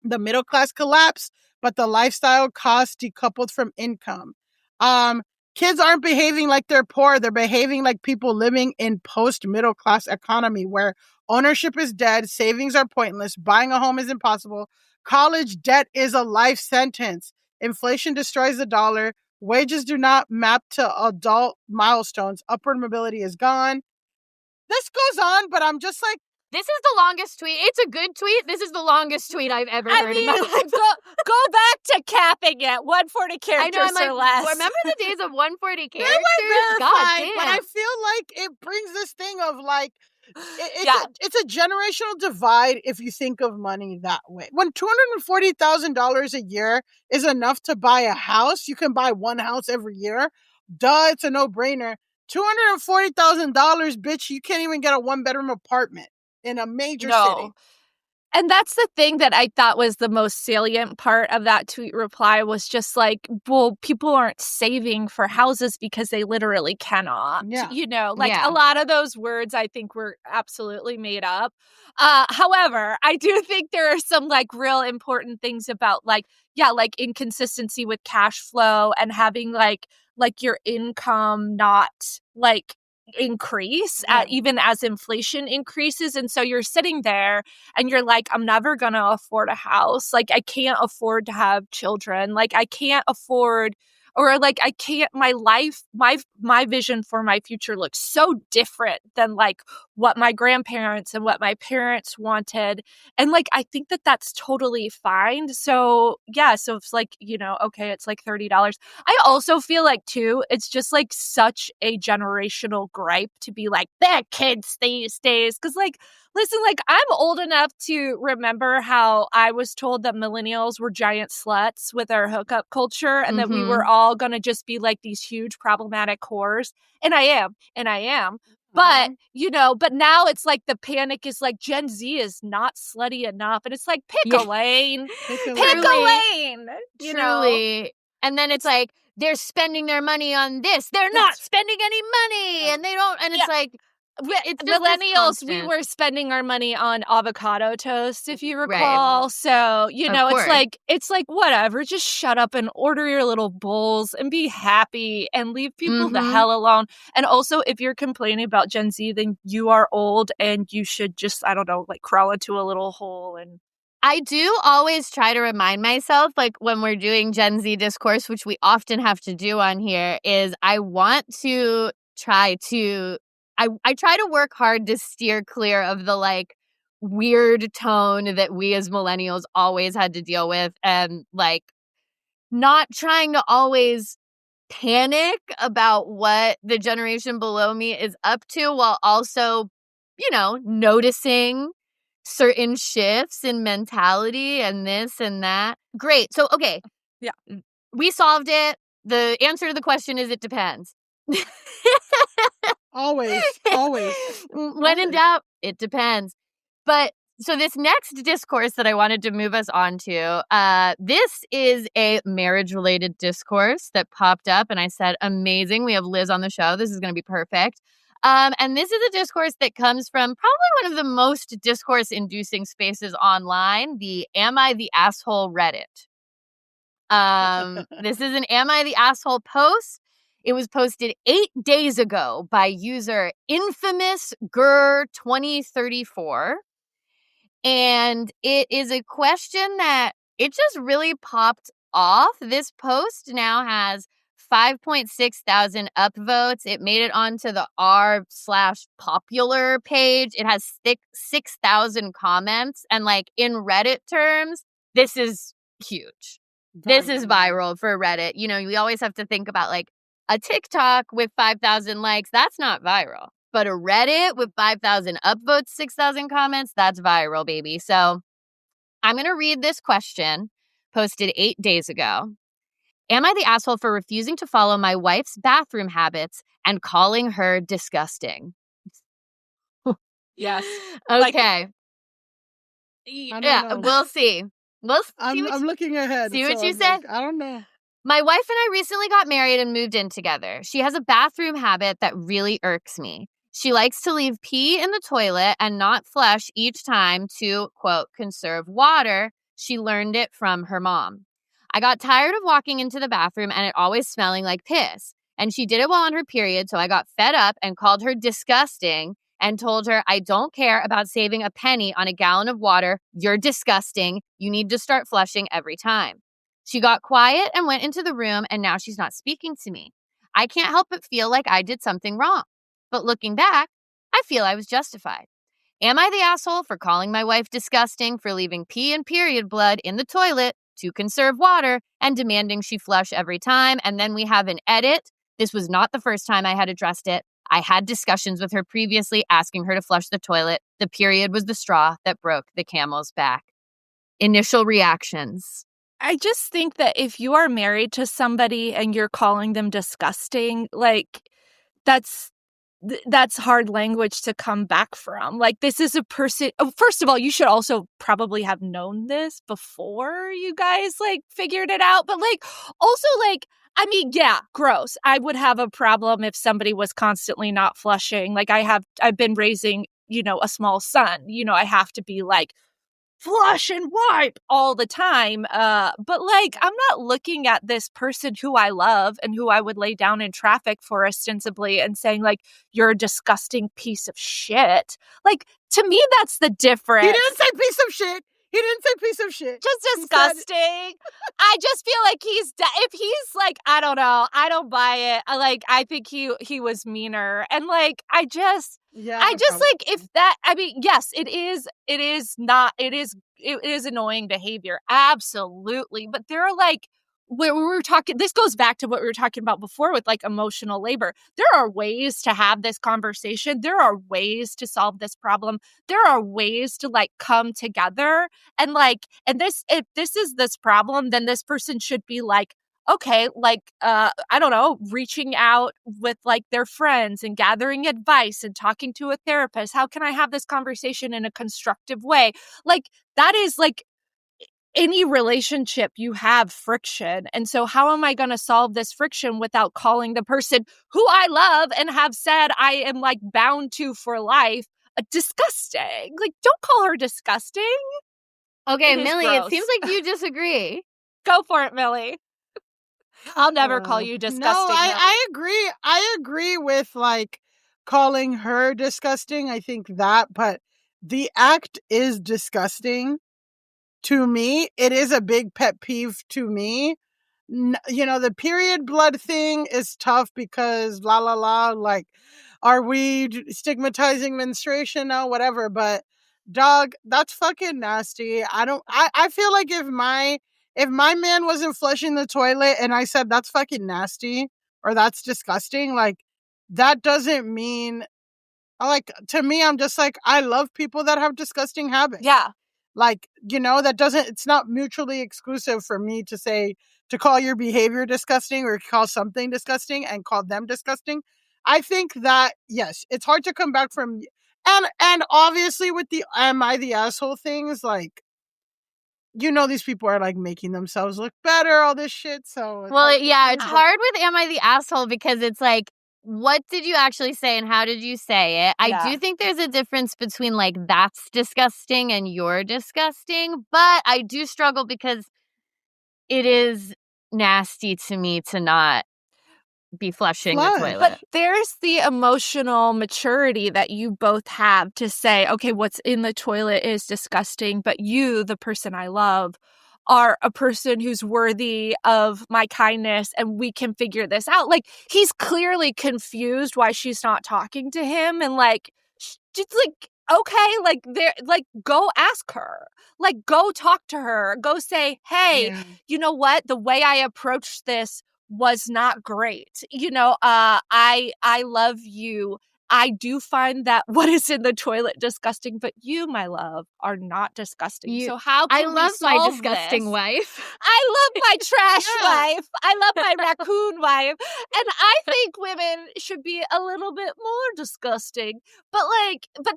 Speaker 3: The middle class collapse, but the lifestyle costs decoupled from income. Kids aren't behaving like they're poor. They're behaving like people living in post-middle class economy where ownership is dead, savings are pointless, buying a home is impossible, college debt is a life sentence, inflation destroys the dollar, wages do not map to adult milestones, upward mobility is gone. This goes on, but I'm just like,
Speaker 2: this is the longest tweet. It's a good tweet. This is the longest tweet I've ever heard in my life.
Speaker 4: Go back to capping it. 140 characters or less.
Speaker 2: Remember the days of 140 characters?
Speaker 3: They were verified,
Speaker 2: God,
Speaker 3: but I feel like it brings this thing of like, it's a generational divide if you think of money that way. When $240,000 a year is enough to buy a house, you can buy one house every year. Duh, it's a no-brainer. $240,000, bitch, you can't even get a 1-bedroom apartment in a major city.
Speaker 4: And that's the thing that I thought was the most salient part of that tweet reply was just like, well, people aren't saving for houses because they literally cannot.
Speaker 3: Yeah.
Speaker 4: You know, like a lot of those words I think were absolutely made up. However, I do think there are some like real important things about like inconsistency with cash flow and having like your income not like increase even as inflation increases. And so you're sitting there and you're like, I'm never gonna afford a house. Like I can't afford to have children. Like I can't afford, or like I can't, my life, my vision for my future looks so different than like what my grandparents and what my parents wanted. And like, I think that that's totally fine. So yeah, so it's like, you know, okay, it's like $30. I also feel like too, it's just like such a generational gripe to be like, that kids these days. Cause like, listen, like I'm old enough to remember how I was told that millennials were giant sluts with our hookup culture and that we were all going to just be like these huge problematic whores. And I am. But, but now it's like the panic is like Gen Z is not slutty enough. And it's like, pick a lane. Pick a lane.
Speaker 2: Truly. And then it's like, they're spending their money on this. They're not spending any money. And they don't. And it's like, it's
Speaker 4: millennials, we were spending our money on avocado toast, if you recall. Right. So, it's like, whatever, just shut up and order your little bowls and be happy and leave people the hell alone. And also, if you're complaining about Gen Z, then you are old and you should just, I don't know, like crawl into a little hole. And
Speaker 2: I do always try to remind myself, like when we're doing Gen Z discourse, which we often have to do on here, is I want to try to I try to work hard to steer clear of the like weird tone that we as millennials always had to deal with, and like not trying to always panic about what the generation below me is up to, while also, noticing certain shifts in mentality and this and that. Great. So, okay.
Speaker 4: Yeah.
Speaker 2: We solved it. The answer to the question is it depends.
Speaker 3: Always.
Speaker 2: When in doubt, it depends. But so this next discourse that I wanted to move us on to, this is a marriage-related discourse that popped up, and I said, amazing, we have Liz on the show. This is going to be perfect. And this is a discourse that comes from probably one of the most discourse-inducing spaces online, the Am I the Asshole Reddit. This is an Am I the Asshole post. It was posted 8 days ago by user infamousgur2034. And it is a question that it just really popped off. This post now has 5.6 thousand upvotes. It made it onto the r/popular page. It has 6,000 comments. And like in Reddit terms, this is huge. This is viral for Reddit. We always have to think about like a TikTok with 5,000 likes. That's not viral. But a Reddit with 5,000 upvotes, 6,000 comments, that's viral, baby. So I'm going to read this question posted 8 days ago. Am I the asshole for refusing to follow my wife's bathroom habits and calling her disgusting?
Speaker 4: Yes.
Speaker 2: Okay.
Speaker 3: Yeah,
Speaker 2: we'll see.
Speaker 3: I'm looking ahead.
Speaker 2: See what you said?
Speaker 3: I don't know.
Speaker 2: My wife and I recently got married and moved in together. She has a bathroom habit that really irks me. She likes to leave pee in the toilet and not flush each time to, quote, conserve water. She learned it from her mom. I got tired of walking into the bathroom and it always smelling like piss. And she did it while on her period, so I got fed up and called her disgusting and told her, I don't care about saving a penny on a gallon of water. You're disgusting. You need to start flushing every time. She got quiet and went into the room, and now she's not speaking to me. I can't help but feel like I did something wrong. But looking back, I feel I was justified. Am I the asshole for calling my wife disgusting for leaving pee and period blood in the toilet to conserve water and demanding she flush every time? And then we have an edit. This was not the first time I had addressed it. I had discussions with her previously asking her to flush the toilet. The period was the straw that broke the camel's back. Initial reactions.
Speaker 4: I just think that if you are married to somebody and you're calling them disgusting, like that's hard language to come back from. Like, this is a person. First of all, you should also probably have known this before you guys like figured it out. But like, also like, I mean, yeah, gross. I would have a problem if somebody was constantly not flushing. Like I've been raising, a small son. I have to be like, flush and wipe all the time. But like, I'm not looking at this person who I love and who I would lay down in traffic for ostensibly and saying like, you're a disgusting piece of shit. Like, to me, that's the difference.
Speaker 3: He didn't say piece of shit.
Speaker 4: Just disgusting. I just feel like if he's like, I don't know, I don't buy it. I think he was meaner. And like, I just like, if that, I mean, yes, it is annoying behavior. Absolutely. But there are like, where we were talking, this goes back to what we were talking about before with like emotional labor. There are ways to have this conversation. There are ways to solve this problem. There are ways to like come together and like, and this, if this is this problem, then this person should be like, okay, like, I don't know, reaching out with like their friends and gathering advice and talking to a therapist. How can I have this conversation in a constructive way? Like, that is like any relationship, you have friction. And so how am I going to solve this friction without calling the person who I love and have said I am like bound to for life disgusting? Like, don't call her disgusting.
Speaker 2: Okay, Millie, it seems like you disagree.
Speaker 4: Go for it, Millie. I'll never call you disgusting.
Speaker 3: No, I agree. I agree with like calling her disgusting. I think that, but the act is disgusting. To me, it is a big pet peeve to me. You know, the period blood thing is tough because like, are we stigmatizing menstruation? No, whatever. But dog, that's fucking nasty. I feel like if my man wasn't flushing the toilet and I said that's fucking nasty or that's disgusting, like, that doesn't mean, like, to me, I'm just like, I love people that have disgusting habits.
Speaker 4: Yeah.
Speaker 3: Like, you know, it's not mutually exclusive for me to say, to call your behavior disgusting or call something disgusting and call them disgusting. I think that, yes, it's hard to come back from, and obviously with the am I the asshole things, like, you know, these people are like making themselves look better, all this shit. So,
Speaker 2: well, yeah, it's hard with am I the asshole because it's like, what did you actually say and how did you say it? I do think there's a difference between like that's disgusting and you're disgusting, but I do struggle because it is nasty to me to not be flushing the toilet.
Speaker 4: But there's the emotional maturity that you both have to say, okay, what's in the toilet is disgusting, but you, the person I love, are a person who's worthy of my kindness and we can figure this out. Like, he's clearly confused why she's not talking to him, and like, just like, okay, like, there, like, go ask her, like, go talk to her, go say, hey, you know what, the way I approached this was not great. You know, I love you. I do find that what is in the toilet disgusting, but you, my love, are not disgusting. So how can we solve
Speaker 2: my disgusting
Speaker 4: this?
Speaker 2: Wife.
Speaker 4: I love my trash wife. I love my raccoon wife. And I think women should be a little bit more disgusting. But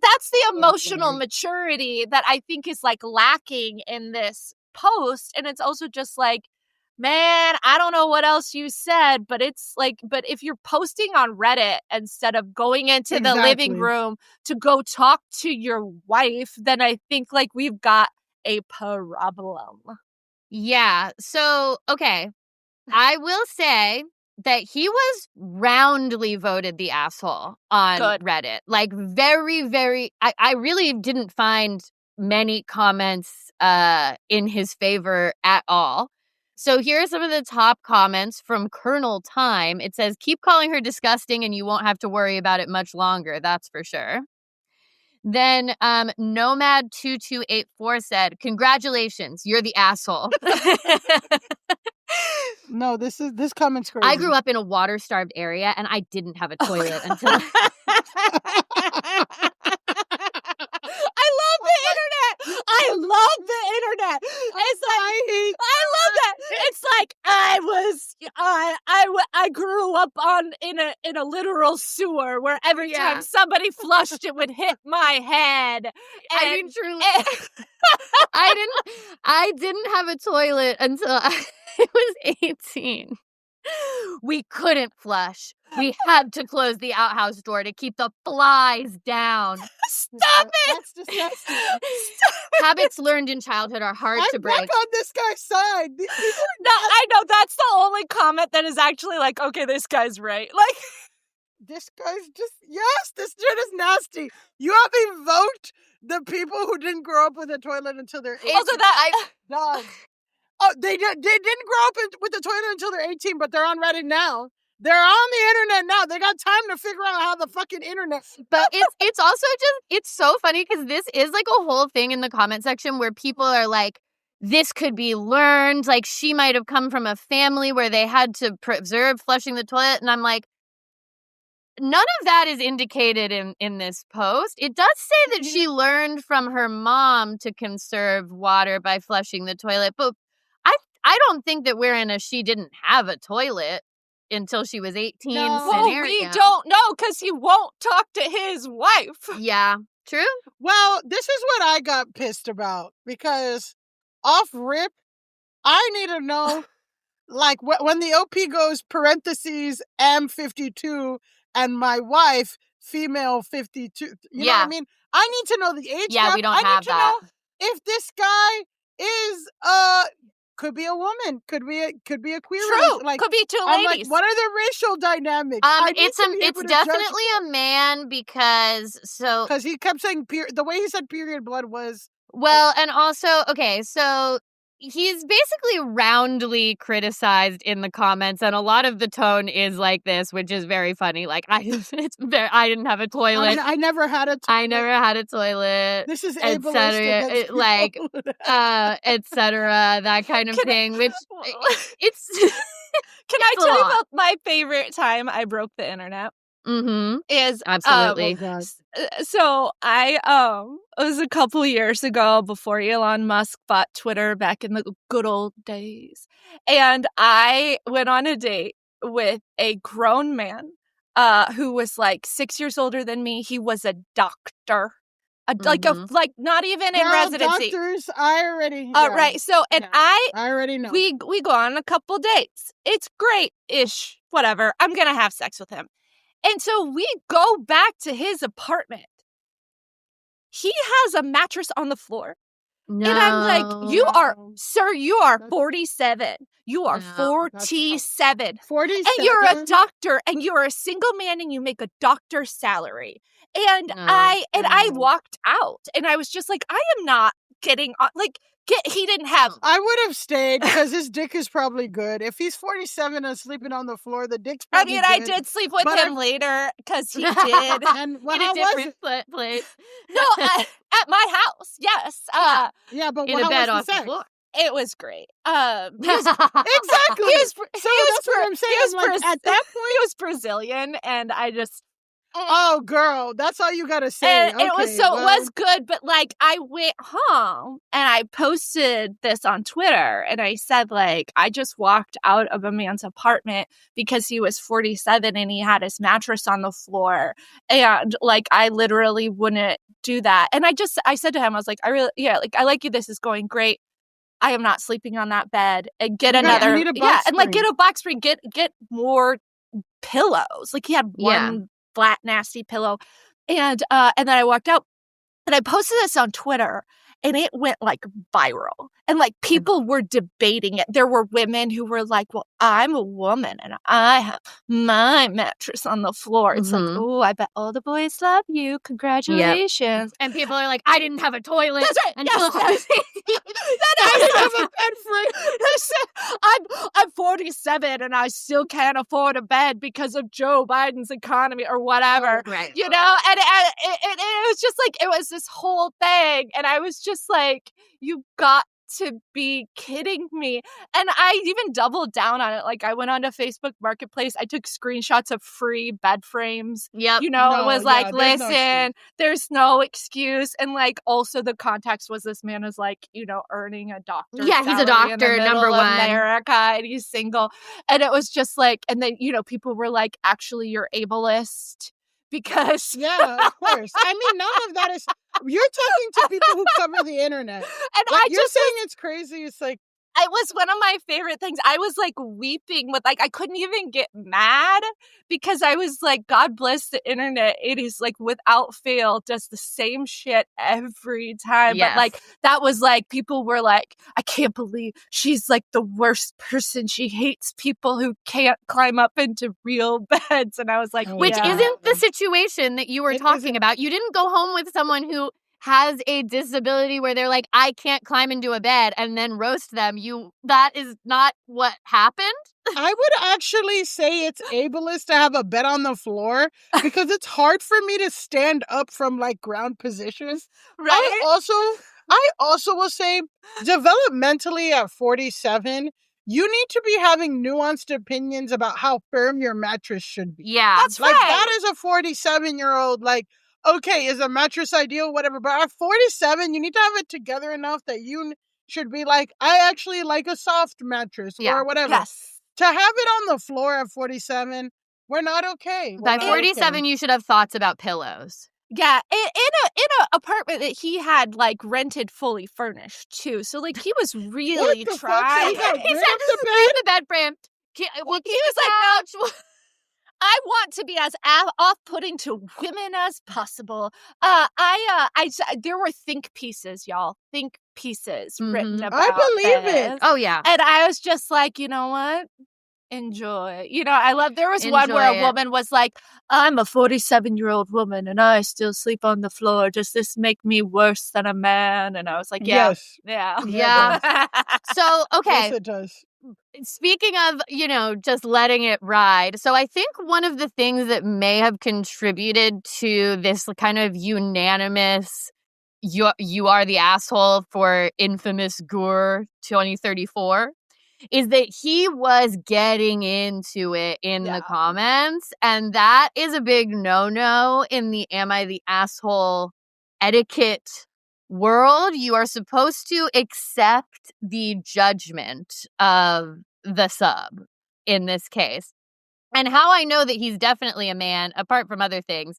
Speaker 4: that's the emotional maturity that I think is like lacking in this post. And it's also just like, man, I don't know what else you said, but it's like, but if you're posting on Reddit instead of going into the living room to go talk to your wife, then I think like we've got a problem.
Speaker 2: Yeah. So, okay. I will say that he was roundly voted the asshole on Reddit. Like, very, very, I really didn't find many comments in his favor at all. So here are some of the top comments from Colonel Time. It says, keep calling her disgusting and you won't have to worry about it much longer. That's for sure. Then Nomad2284 said, congratulations, you're the asshole.
Speaker 3: No, this comment's crazy.
Speaker 2: I grew up in a water-starved area and I didn't have a toilet until...
Speaker 4: I love the internet. It's like, I love that. It's like I grew up in a literal sewer where every time somebody flushed it would hit my head.
Speaker 2: I mean, truly. I didn't have a toilet until I was 18. We couldn't flush. We had to close the outhouse door to keep the flies down.
Speaker 4: Stop it!
Speaker 3: That's disgusting.
Speaker 2: Habits learned in childhood are hard to break.
Speaker 3: I'm back on this guy's side.
Speaker 4: No, I know that's the only comment that is actually like, okay, this guy's right. Like,
Speaker 3: this guy's just, yes, this dude is nasty. You have evoked the people who didn't grow up with a toilet until they're 18.
Speaker 4: Also, that
Speaker 3: dog. Oh, they didn't grow up with the toilet until they're 18, but they're on Reddit now. They're on the internet now. They got time to figure out how the fucking internet.
Speaker 2: But it's also just, it's so funny because this is like a whole thing in the comment section where people are like, this could be learned. Like, she might have come from a family where they had to preserve flushing the toilet. And I'm like, none of that is indicated in this post. It does say that she learned from her mom to conserve water by flushing the toilet. But I don't think that we're in a she didn't have a toilet until she was 18
Speaker 3: No.
Speaker 4: Well,
Speaker 2: scenario.
Speaker 4: we don't know because he won't talk to his wife.
Speaker 2: Yeah, true.
Speaker 3: Well, this is what I got pissed about because off rip, I need to know, like, when the OP goes parentheses M52 and my wife female 52. You know what I mean? I need to know the age
Speaker 2: Yeah,
Speaker 3: gap.
Speaker 2: we don't
Speaker 3: I
Speaker 2: have
Speaker 3: need to
Speaker 2: that.
Speaker 3: know if this guy is could be a woman, could be a queer.
Speaker 4: True,
Speaker 3: Like,
Speaker 4: could be two
Speaker 3: I'm
Speaker 4: ladies.
Speaker 3: like, what are the racial dynamics? I need
Speaker 2: It's
Speaker 3: to be able
Speaker 2: it's
Speaker 3: to
Speaker 2: definitely a man because
Speaker 3: he kept saying the way he said period blood was.
Speaker 2: Well, and also, okay, so he's basically roundly criticized in the comments, and a lot of the tone is like this, which is very funny. Like, I didn't have a toilet.
Speaker 3: I never had a toilet.
Speaker 2: I never had a toilet.
Speaker 3: This is
Speaker 2: et
Speaker 3: ableist
Speaker 2: cetera,
Speaker 3: against
Speaker 2: like,
Speaker 3: people.
Speaker 2: et cetera, that kind of thing, which it's.
Speaker 4: Can I
Speaker 2: it's a
Speaker 4: tell you
Speaker 2: lot.
Speaker 4: about my favorite time I broke the internet?
Speaker 2: Mm-hmm.
Speaker 4: Is
Speaker 2: Absolutely.
Speaker 3: Oh, God.
Speaker 4: So I it was a couple years ago before Elon Musk bought Twitter back in the good old days, and I went on a date with a grown man who was like 6 years older than me. He was a doctor. Like not even in residency.
Speaker 3: Doctors, I already.
Speaker 4: Right. So I
Speaker 3: already know.
Speaker 4: We go on a couple dates. It's great-ish. Whatever. I'm gonna have sex with him. And so we go back to his apartment. He has a mattress on the floor.
Speaker 2: No.
Speaker 4: And I'm like, sir, you are 47. You are 47.
Speaker 3: 47.
Speaker 4: And you're a doctor and you're a single man and you make a doctor's salary. And I walked out and I was just like, I am not getting on, he didn't have.
Speaker 3: I would have stayed because his dick is probably good. If he's 47 and sleeping on the floor, the dick's probably good.
Speaker 4: I did sleep with him later because he did.
Speaker 3: And
Speaker 2: in a different place.
Speaker 4: No, at my house, yes.
Speaker 3: Yeah, but
Speaker 2: in a bed off the
Speaker 3: sex?
Speaker 2: floor.
Speaker 4: It was great.
Speaker 3: Exactly.
Speaker 4: That's
Speaker 3: what I'm saying. At that point,
Speaker 4: he was Brazilian, and I just.
Speaker 3: Oh, girl, that's all you gotta say.
Speaker 4: And it was good, but I went home and I posted this on Twitter and I said, I just walked out of a man's apartment because he was 47 and he had his mattress on the floor. And I literally wouldn't do that. And I said to him, I was like, I like you. This is going great. I am not sleeping on that bed. And get another.
Speaker 3: Need a box spring.
Speaker 4: Get a box spring. Get more pillows. He had one flat, nasty pillow. And then I walked out and I posted this on Twitter and it went viral. And people were debating it. There were women who were like, well, I'm a woman and I have my mattress on the floor. It's oh, I bet all the boys love you. Congratulations.
Speaker 2: Yep. And people are like, I didn't have a toilet.
Speaker 4: That's right.
Speaker 2: Until
Speaker 4: I didn't have a bed frame. I'm 47 and I still can't afford a bed because of Joe Biden's economy or whatever.
Speaker 2: Right.
Speaker 4: You know? And it was just it was this whole thing. And I was just like, you got to be kidding me. And I even doubled down on it. I went onto Facebook Marketplace. I took screenshots of free bed frames.
Speaker 2: Yep.
Speaker 4: It was listen, there's no excuse. And also the context was this man is earning a doctor's
Speaker 2: salary. He's a doctor, number one.
Speaker 4: America, and he's single. And it was just and then, people were like, actually, you're ableist. Because
Speaker 3: yeah, of course. I mean, none of that is. You're talking to people who cover the internet,
Speaker 4: and
Speaker 3: you're saying it's crazy. It's
Speaker 4: it was one of my favorite things. I was weeping with I couldn't even get mad because I was God bless the internet. It is without fail does the same shit every time.
Speaker 2: Yes.
Speaker 4: But that was people were I can't believe she's the worst person. She hates people who can't climb up into real beds. And I was
Speaker 2: which isn't the situation that you were talking about. You didn't go home with someone who has a disability where they're I can't climb into a bed and then roast them. That is not what happened.
Speaker 3: I would actually say it's ableist to have a bed on the floor because it's hard for me to stand up from ground positions.
Speaker 4: Right.
Speaker 3: I also will say developmentally at 47, you need to be having nuanced opinions about how firm your mattress should be.
Speaker 2: Yeah.
Speaker 4: That's right.
Speaker 3: That is a 47-year-old, okay, is a mattress ideal, whatever, but at 47, you need to have it together enough that you should be like, I actually like a soft mattress or whatever.
Speaker 4: Yes.
Speaker 3: To have it on the floor at 47, we're not okay.
Speaker 2: By 47, you should have thoughts about pillows.
Speaker 4: Yeah, in a apartment that he had like rented fully furnished too. So like he was really trying.
Speaker 3: He said,
Speaker 2: bring the bed frame. He was like, no.
Speaker 4: I want to be as off-putting to women as possible. There were think pieces, y'all. Think pieces written about
Speaker 3: I believe it.
Speaker 2: Oh, yeah.
Speaker 4: And I was just like, you know what? Enjoy. I love, there was one where a woman was like, I'm a 47-year-old woman and I still sleep on the floor. Does this make me worse than a man? And I was like, yeah.
Speaker 3: Yes.
Speaker 4: Yeah.
Speaker 2: So, okay.
Speaker 3: Yes, it does.
Speaker 2: Speaking of, just letting it ride. So I think one of the things that may have contributed to this kind of unanimous, you are the asshole for infamous Gore 2034, is that he was getting into it in the comments. And that is a big no-no in the am I the asshole etiquette world. You are supposed to accept the judgment of the sub in this case. And how I know that he's definitely a man, apart from other things,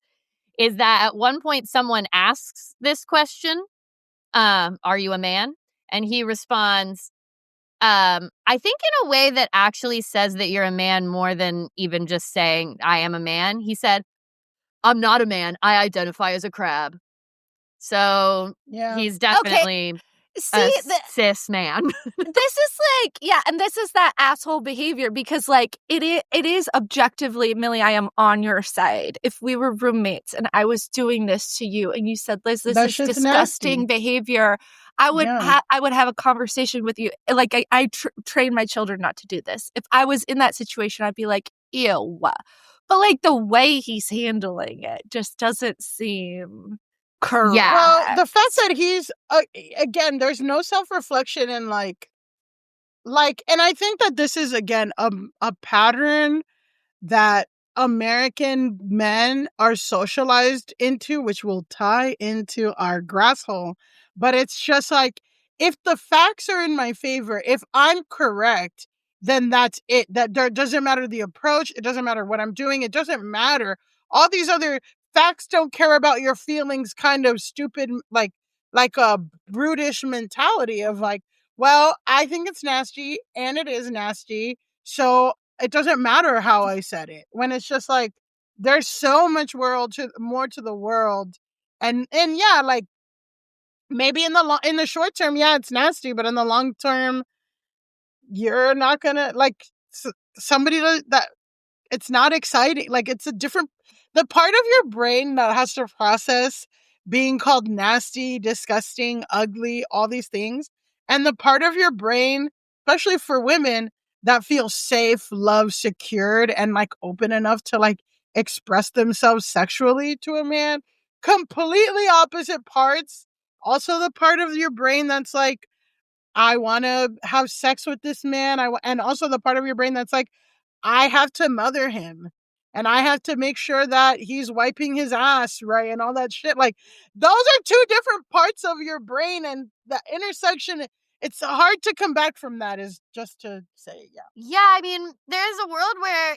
Speaker 2: is that at one point someone asks this question, are you a man? And he responds, I think in a way that actually says that you're a man more than even just saying I am a man. He said, I'm not a man. I identify as a crab. So he's definitely a cis man.
Speaker 4: This is like, and this is that asshole behavior because like it is objectively, Millie, I am on your side. If we were roommates and I was doing this to you and you said, Liz, this is disgusting behavior, I would have a conversation with you. Like I train my children not to do this. If I was in that situation, I'd be like, ew. But like the way he's handling it just doesn't seem correct.
Speaker 3: Yeah. Well, the fact that he's again, there's no self-reflection and like, and I think that this is again a pattern that American men are socialized into, which will tie into our Grasshole. But it's just like, if the facts are in my favor, if I'm correct, then that's it. That there doesn't matter the approach. It doesn't matter what I'm doing. It doesn't matter. All these other facts don't care about your feelings, kind of stupid, like a brutish mentality of like, well, I think it's nasty and it is nasty. So it doesn't matter how I said it, when it's just like, there's so much more to the world. And yeah, like maybe in the short term, yeah, it's nasty, but in the long term, you're not gonna like somebody that it's not exciting. Like it's a different, the part of your brain that has to process being called nasty, disgusting, ugly, all these things. And the part of your brain, especially for women, that feels safe, loved, secured, and like open enough to like express themselves sexually to a man, completely opposite parts. Also the part of your brain that's like, I want to have sex with this man. And also the part of your brain that's like, I have to mother him and I have to make sure that he's wiping his ass, right? And all that shit. Like, those are two different parts of your brain, and the intersection, it's hard to come back from that, is just to say,
Speaker 2: Yeah, I mean, there's a world where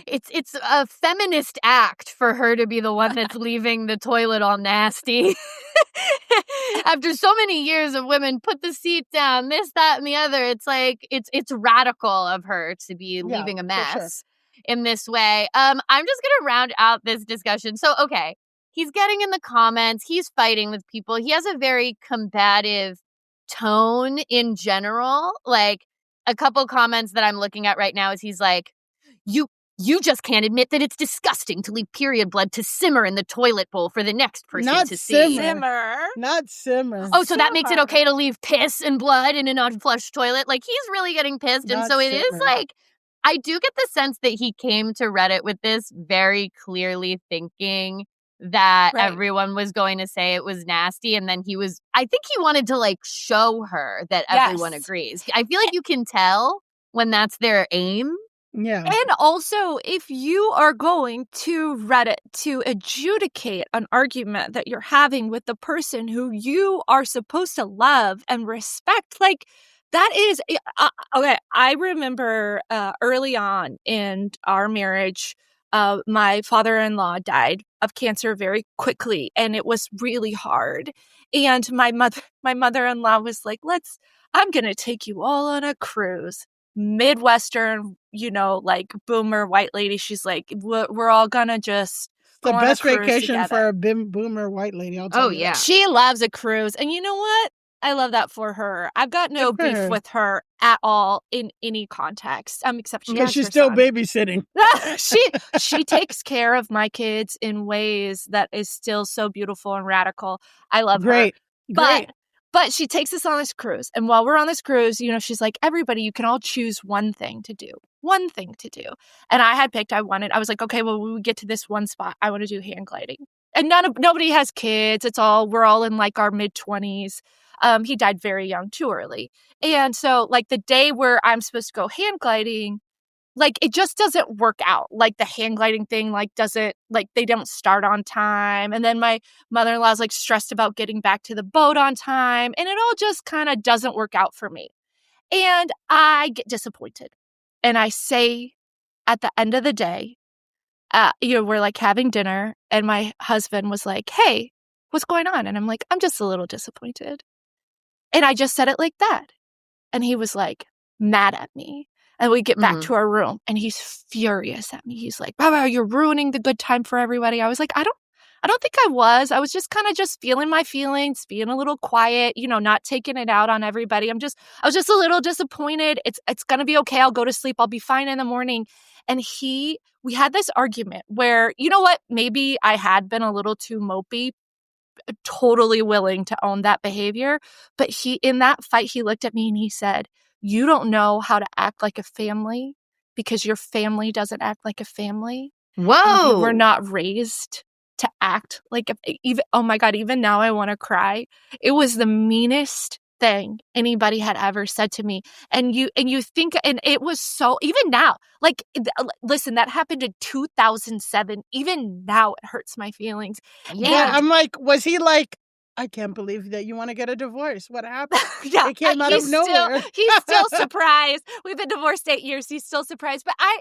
Speaker 2: it's a feminist act for her to be the one that's leaving the toilet all nasty. After so many years of women put the seat down, this, that, and the other, it's like it's radical of her to be leaving a mess in this way. I'm just gonna round out this discussion. So, okay, he's getting in the comments, he's fighting with people, he has a very combative tone in general. Like a couple comments that I'm looking at right now is he's like, You just can't admit that it's disgusting to leave period blood to simmer in the toilet bowl for the next person to see.
Speaker 3: Not simmer.
Speaker 2: Oh, so that makes it okay to leave piss and blood in an unflushed toilet? Like, he's really getting pissed. And so it is like, I do get the sense that he came to Reddit with this very clearly thinking that everyone was going to say it was nasty. And then I think he wanted to like show her that everyone agrees. I feel like you can tell when that's their aim.
Speaker 3: Yeah.
Speaker 4: And also, if you are going to Reddit to adjudicate an argument that you're having with the person who you are supposed to love and respect, like, that is okay. I remember early on in our marriage, my father-in-law died of cancer very quickly, and it was really hard. And my mother-in-law was like, I'm going to take you all on a cruise. Midwestern, like boomer white lady. She's like, we're all gonna just
Speaker 3: the
Speaker 4: go
Speaker 3: best
Speaker 4: on a cruise
Speaker 3: vacation
Speaker 4: together.
Speaker 3: for a boomer white lady. I'll tell you that.
Speaker 4: She loves a cruise, and you know what? I love that for her. I've got no beef with her at all in any context, except
Speaker 3: because she's still babysitting.
Speaker 4: She takes care of my kids in ways that is still so beautiful and radical. I love her. But she takes us on this cruise. And while we're on this cruise, she's like, everybody, you can all choose one thing to do. And I had picked, I was like, okay, well, when we get to this one spot, I want to do hang gliding. And nobody has kids. We're all in like our mid-20s. He died very young, too early. And so like the day where I'm supposed to go hang gliding, like, it just doesn't work out. Like, the hang gliding thing, they don't start on time. And then my mother-in-law's, stressed about getting back to the boat on time. And it all just kind of doesn't work out for me. And I get disappointed. And I say at the end of the day, we're, having dinner. And my husband was like, hey, what's going on? And I'm like, I'm just a little disappointed. And I just said it like that. And he was, mad at me. And we get back to our room, and he's furious at me. He's like, Baba, you're ruining the good time for everybody. I was like, I don't think I was. I was just kind of just feeling my feelings, being a little quiet, not taking it out on everybody. I was just a little disappointed. It's going to be okay. I'll go to sleep. I'll be fine in the morning. And we had this argument where, you know what? Maybe I had been a little too mopey, totally willing to own that behavior. But in that fight, he looked at me and he said, you don't know how to act like a family because your family doesn't act like a family.
Speaker 2: Whoa.
Speaker 4: You were not raised to act like oh my God, even now I want to cry. It was the meanest thing anybody had ever said to me. And you think, and it was so, even now, listen, that happened in 2007. Even now it hurts my feelings.
Speaker 3: Yeah. I'm like, was he like, I can't believe that you want to get a divorce. What happened?
Speaker 4: Yeah,
Speaker 3: it came out of nowhere.
Speaker 4: He's still surprised. We've been divorced 8 years. He's still surprised. But I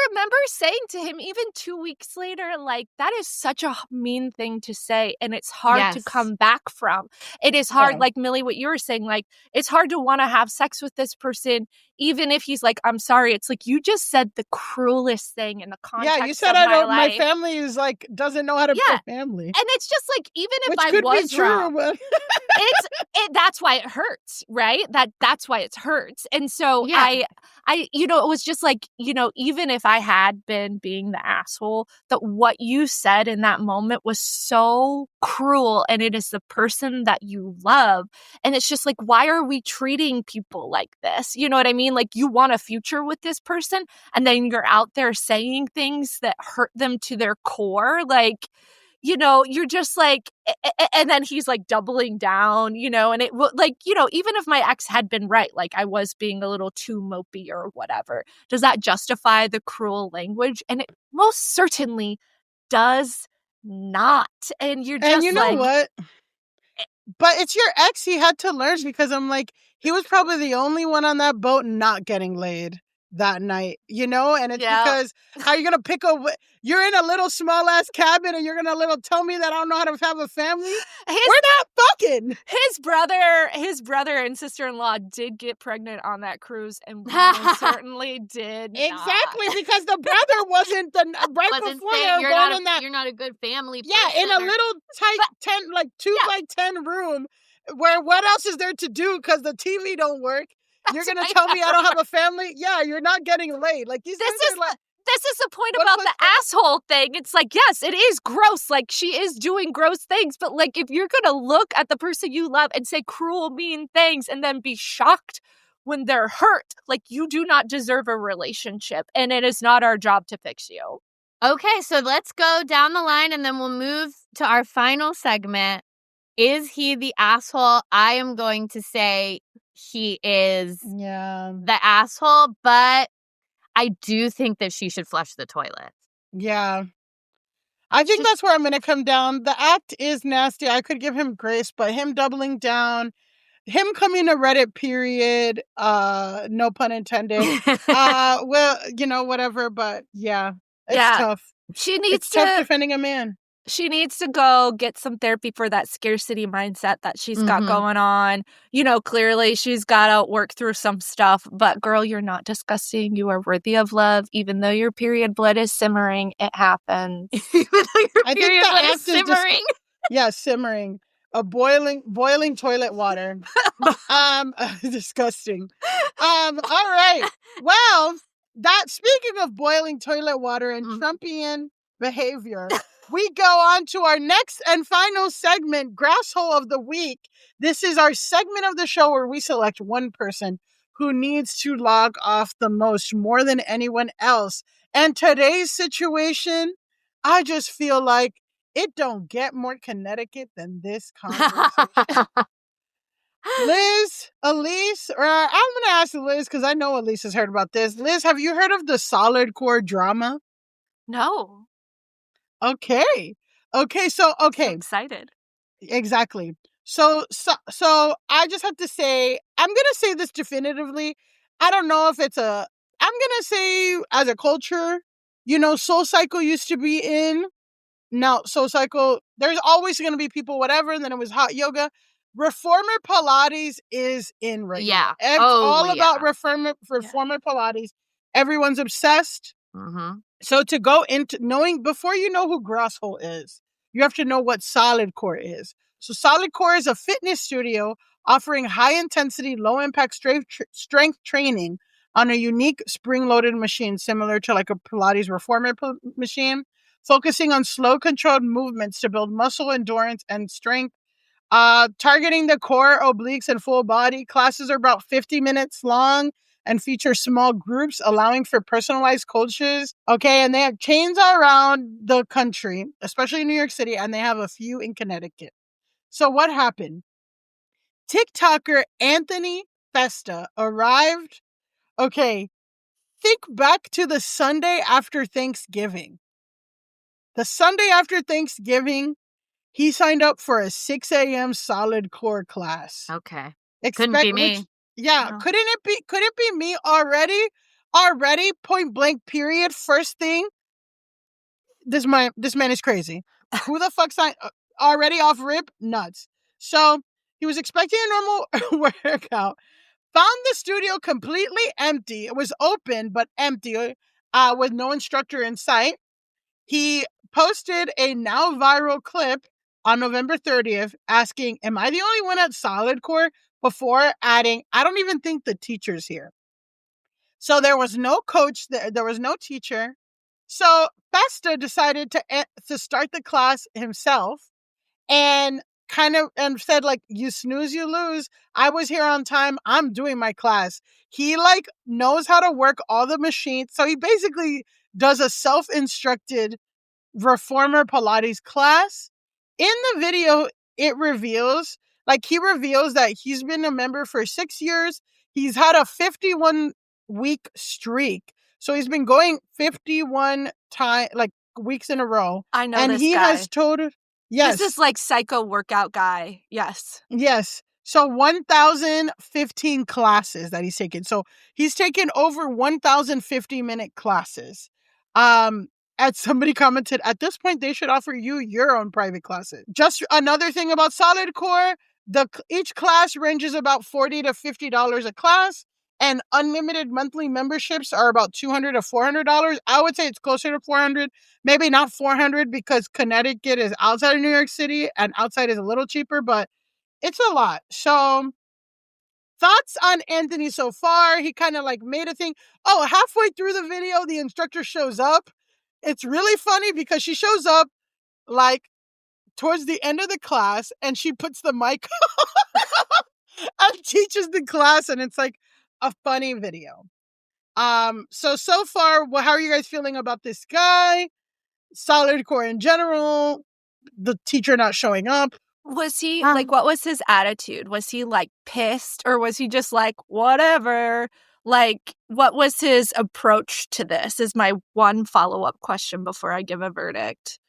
Speaker 4: remember saying to him even 2 weeks later, that is such a mean thing to say. And it's hard to come back from. It is hard, like Millie, what you were saying, it's hard to want to have sex with this person, even if he's like, I'm sorry. It's like, you just said the cruelest thing in the context of my life.
Speaker 3: Yeah, you said my family is doesn't know how to be a family.
Speaker 4: And it's just even if
Speaker 3: which
Speaker 4: I
Speaker 3: could
Speaker 4: was
Speaker 3: be true,
Speaker 4: wrong,
Speaker 3: but
Speaker 4: that's why it hurts, right? That's why it hurts. And so I it was just even if I had been being the asshole, that what you said in that moment was so cruel, and it is the person that you love. And it's just why are we treating people like this? You know what I mean? You want a future with this person, and then you're out there saying things that hurt them to their core. You're just and then he's doubling down, and it even if my ex had been right, I was being a little too mopey or whatever, does that justify the cruel language? And it most certainly does not. And you're just,
Speaker 3: and you know what? But it's your ex. He had to learn, because I'm he was probably the only one on that boat not getting laid that night, and it's because how you gonna you're in a little small ass cabin and you're gonna tell me that I don't know how to have a family? We're not fucking.
Speaker 4: His brother and sister-in-law did get pregnant on that cruise, and we certainly did
Speaker 3: exactly not. Because the brother wasn't before they were going in that.
Speaker 2: You're not a good family.
Speaker 3: Yeah, in a little tight 2 by 10 room where what else is there to do because the TV don't work? You're going to tell me I don't have a family? Yeah, you're not getting laid. This
Speaker 4: is the point about the asshole thing. It's yes, it is gross. She is doing gross things. But if you're going to look at the person you love and say cruel, mean things and then be shocked when they're hurt, you do not deserve a relationship. And it is not our job to fix you.
Speaker 2: Okay, so let's go down the line and then we'll move to our final segment. Is he the asshole? I am going to say he is the asshole, but I do think that she should flush the toilet.
Speaker 3: Yeah. I think that's where I'm going to come down. The act is nasty. I could give him grace, but him doubling down, him coming to Reddit, period, no pun intended. Well, whatever, but yeah, it's tough.
Speaker 4: It's
Speaker 3: tough defending a man.
Speaker 4: She needs to go get some therapy for that scarcity mindset that she's got going on. Clearly she's got to work through some stuff, but girl, you're not disgusting. You are worthy of love. Even though your period blood is simmering, it happens.
Speaker 2: Even though your period blood is simmering.
Speaker 3: Simmering. A boiling toilet water. Disgusting. All right. Well, speaking of boiling toilet water and Trumpian behavior, we go on to our next and final segment, Grasshole of the Week. This is our segment of the show where we select one person who needs to log off the most, more than anyone else. And today's situation, I just feel like it don't get more Connecticut than this conversation. Liz, Elise, or I'm going to ask Liz because I know Elise has heard about this. Liz, have you heard of the Solidcore drama?
Speaker 4: No.
Speaker 3: Okay.
Speaker 4: I'm excited.
Speaker 3: Exactly. So I just have to say, I'm going to say this definitively. I don't know if I'm going to say as a culture, Soul Cycle used to be in. Now, Soul Cycle, there's always going to be people, whatever, and then it was hot yoga. Reformer Pilates is in right now. It's all about Reformer Pilates. Everyone's obsessed. So to go into knowing, before you know who Grasshole is, you have to know what Solidcore is. So Solidcore is a fitness studio offering high-intensity, low-impact strength training on a unique spring-loaded machine similar to like a Pilates Reformer machine, focusing on slow, controlled movements to build muscle endurance and strength. Targeting the core, obliques, and full body. Classes are about 50 minutes long and feature small groups, allowing for personalized coaches. Okay, and they have chains around the country, especially in New York City, and they have a few in Connecticut. So what happened? TikToker Anthony Festa arrived. Okay, think back to the Sunday after Thanksgiving. The Sunday after Thanksgiving, he signed up for a 6 a.m. Solidcore class.
Speaker 2: Okay. Couldn't be me.
Speaker 3: No. Couldn't it be me already? Already, point blank, period. First thing, this man is crazy. Who the fuck signed already off rip? Nuts. So he was expecting a normal workout. Found the studio completely empty. It was open, but empty, with no instructor in sight. He posted a now viral clip on November 30th asking, am I the only one at Solidcore? Before adding, I don't even think the teacher's here. So there was no coach there was no teacher. So Festa decided to start the class himself and said, like, you snooze, you lose. I was here on time. I'm doing my class. He knows how to work all the machines. So he basically does a self-instructed Reformer Pilates class. In the video, he reveals that he's been a member for 6 years. He's had a 51-week streak. So he's been going 51 weeks in a row.
Speaker 4: I know
Speaker 3: and
Speaker 4: this
Speaker 3: he
Speaker 4: guy.
Speaker 3: has told yes.
Speaker 4: This is like psycho workout guy. Yes.
Speaker 3: Yes. So 1,015 classes that he's taken. So he's taken over 1,050-minute classes. As somebody commented, at this point, they should offer you your own private classes. Just another thing about Solidcore, each class ranges about $40 to $50 a class, and unlimited monthly memberships are about $200 to $400. I would say it's closer to $400, maybe not $400 because Connecticut is outside of New York City, and outside is a little cheaper, but it's a lot. So thoughts on Anthony so far? He kind of made a thing. Oh, halfway through the video, the instructor shows up. It's really funny because she shows up towards the end of the class and she puts the mic and teaches the class, and it's like a funny video. So far, how are you guys feeling about this guy? Solidcore in general, the teacher not showing up.
Speaker 4: Was he what was his attitude? Was he pissed, or was he just whatever? Like, what was his approach to this is my one follow-up question before I give a verdict.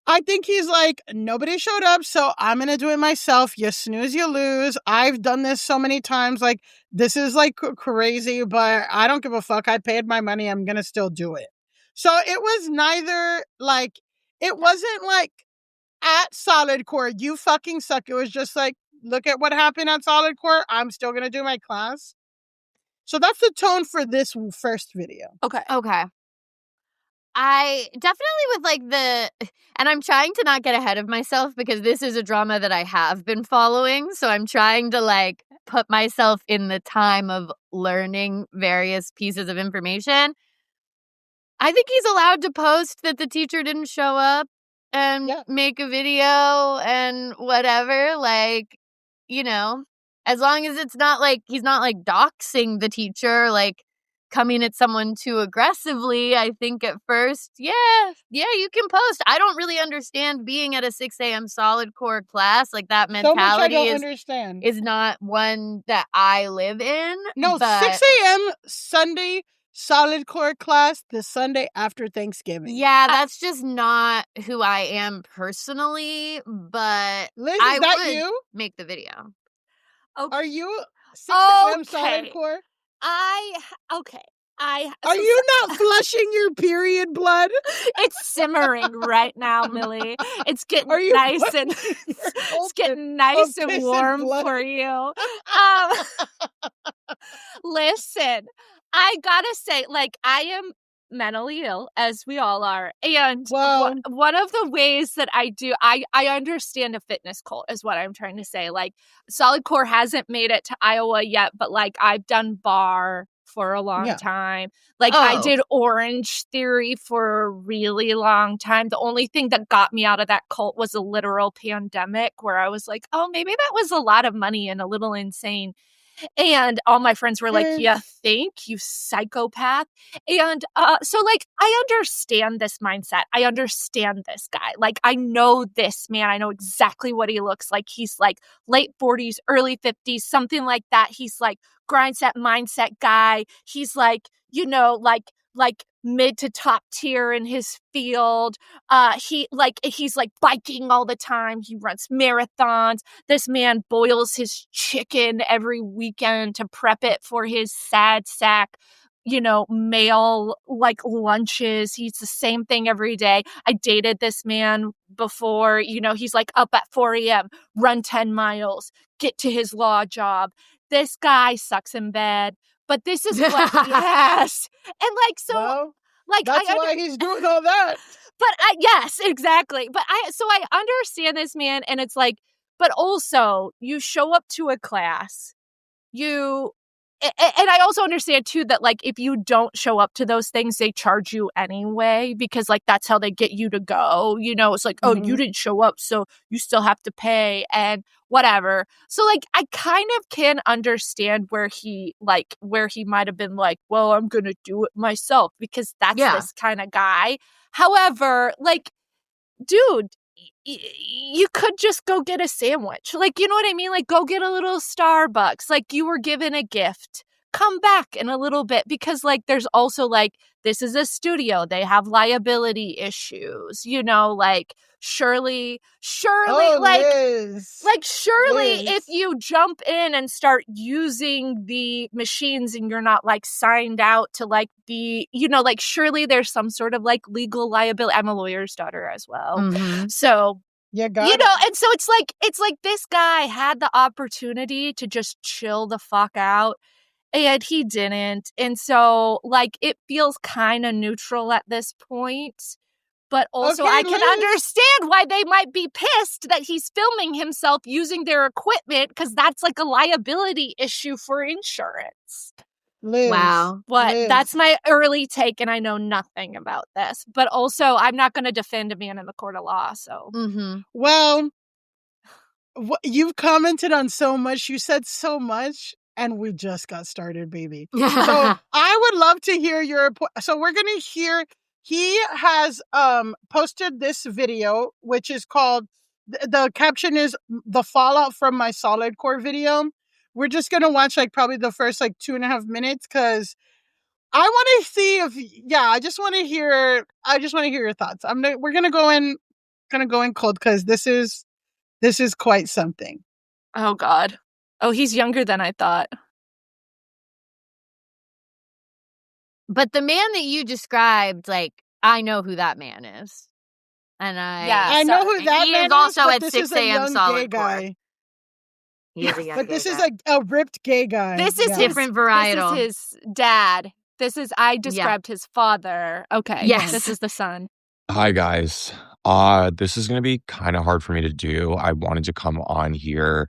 Speaker 3: I think he's like, nobody showed up, so I'm going to do it myself. You snooze, you lose. I've done this so many times. Like, this is like crazy, but I don't give a fuck. I paid my money. I'm going to still do it. So it was neither like, it wasn't like at Solidcore, you fucking suck. It was just like, look at what happened at Solidcore. I'm still going to do my class. So that's the tone for this first video.
Speaker 2: Okay. I definitely with like and I'm trying to not get ahead of myself because this is a drama that I have been following. So I'm trying to like put myself in the time of learning various pieces of information. I think he's allowed to post that the teacher didn't show up and make a video and whatever. Like, you know, as long as it's not like he's not like doxing the teacher, like coming at someone too aggressively. I think at first, yeah, you can post. I don't really understand being at a 6 a.m. Solidcore class. Like that mentality is not one that I live in.
Speaker 3: No, 6 a.m. Sunday Solidcore class the Sunday after Thanksgiving.
Speaker 2: Yeah, that's just not who I am personally, but
Speaker 3: Liz,
Speaker 2: I
Speaker 3: would
Speaker 2: you? Make the video.
Speaker 3: Okay. Are you 6 a.m. Solidcore? Are you not flushing your period blood?
Speaker 4: It's simmering right now, Millie. It's getting nice and it's getting nice and warm for you. Listen, I gotta say, like, I am mentally ill, as we all are. And one of the ways that I do, I understand a fitness cult is what I'm trying to say. Like, Solidcore hasn't made it to Iowa yet, but like I've done bar for a long time. Like I did Orange Theory for a really long time. The only thing that got me out of that cult was a literal pandemic where I was like, oh, maybe that was a lot of money and a little insane. And all my friends were like, you think, you psychopath? And so, like, I understand this mindset. I understand this guy. Like, I know this man. I know exactly what he looks like. He's, like, late 40s, early 50s, something like that. He's, like, mindset guy. He's, like, you know, like mid to top tier in his field. He's like biking all the time. He runs marathons. This man boils his chicken every weekend to prep it for his sad sack, you know, male like lunches. He's the same thing every day. I dated this man before, you know, he's like up at 4 a.m., run 10 miles, get to his law job. This guy sucks in bed. But this is what, yes. And like, so, like,
Speaker 3: that's why he's doing all that.
Speaker 4: But yes, exactly. But I understand this man. And it's like, but also you show up to a class, and I also understand too that like if you don't show up to those things, they charge you anyway because like that's how they get you to go. You know, it's like, oh, you didn't show up, so you still have to pay and whatever. So like I kind of can understand where he might have been like, well, I'm gonna do it myself because that's this kind of guy. However, like, dude, you could just go get a sandwich. Like, you know what I mean? Like, go get a little Starbucks. Like, you were given a gift. Come back in a little bit because, like, there's also, like, this is a studio. They have liability issues, you know, like, surely,
Speaker 3: Liz.
Speaker 4: If you jump in and start using the machines and you're not, like, signed out to, like, be, you know, like, surely there's some sort of, like, legal liability. I'm a lawyer's daughter as well. So, you know, and so it's like this guy had the opportunity to just chill the fuck out. And he didn't. And so, like, it feels kind of neutral at this point. But also, I can understand why they might be pissed that he's filming himself using their equipment because that's, like, a liability issue for insurance.
Speaker 3: Liz,
Speaker 2: wow.
Speaker 4: But that's my early take, and I know nothing about this. But also, I'm not going to defend a man in the court of law, so.
Speaker 3: Well, you've commented on so much. You said so much. And we just got started, baby. So I would love to hear your... So we're going to hear... He has posted this video, which is called... The caption is The Fallout from My Solidcore Video. we're just going to watch like probably the first like 2.5 minutes because I want to see I just want to hear your thoughts. We're going to go in cold because this is quite something.
Speaker 4: Oh God. Oh, he's younger than I thought.
Speaker 2: But the man that you described, like, I know who that man is. And
Speaker 3: I know who that man is. He is
Speaker 2: also at 6 a.m. Solidcore.
Speaker 3: Guy.
Speaker 2: He is a young
Speaker 3: but this
Speaker 2: gay
Speaker 3: is
Speaker 2: guy.
Speaker 3: a ripped gay guy.
Speaker 4: This is
Speaker 2: different varietal.
Speaker 4: This is his dad. I described his father. Okay.
Speaker 2: Yes.
Speaker 4: This is the son.
Speaker 1: Hi, guys. This is going to be kind of hard for me to do. I wanted to come on here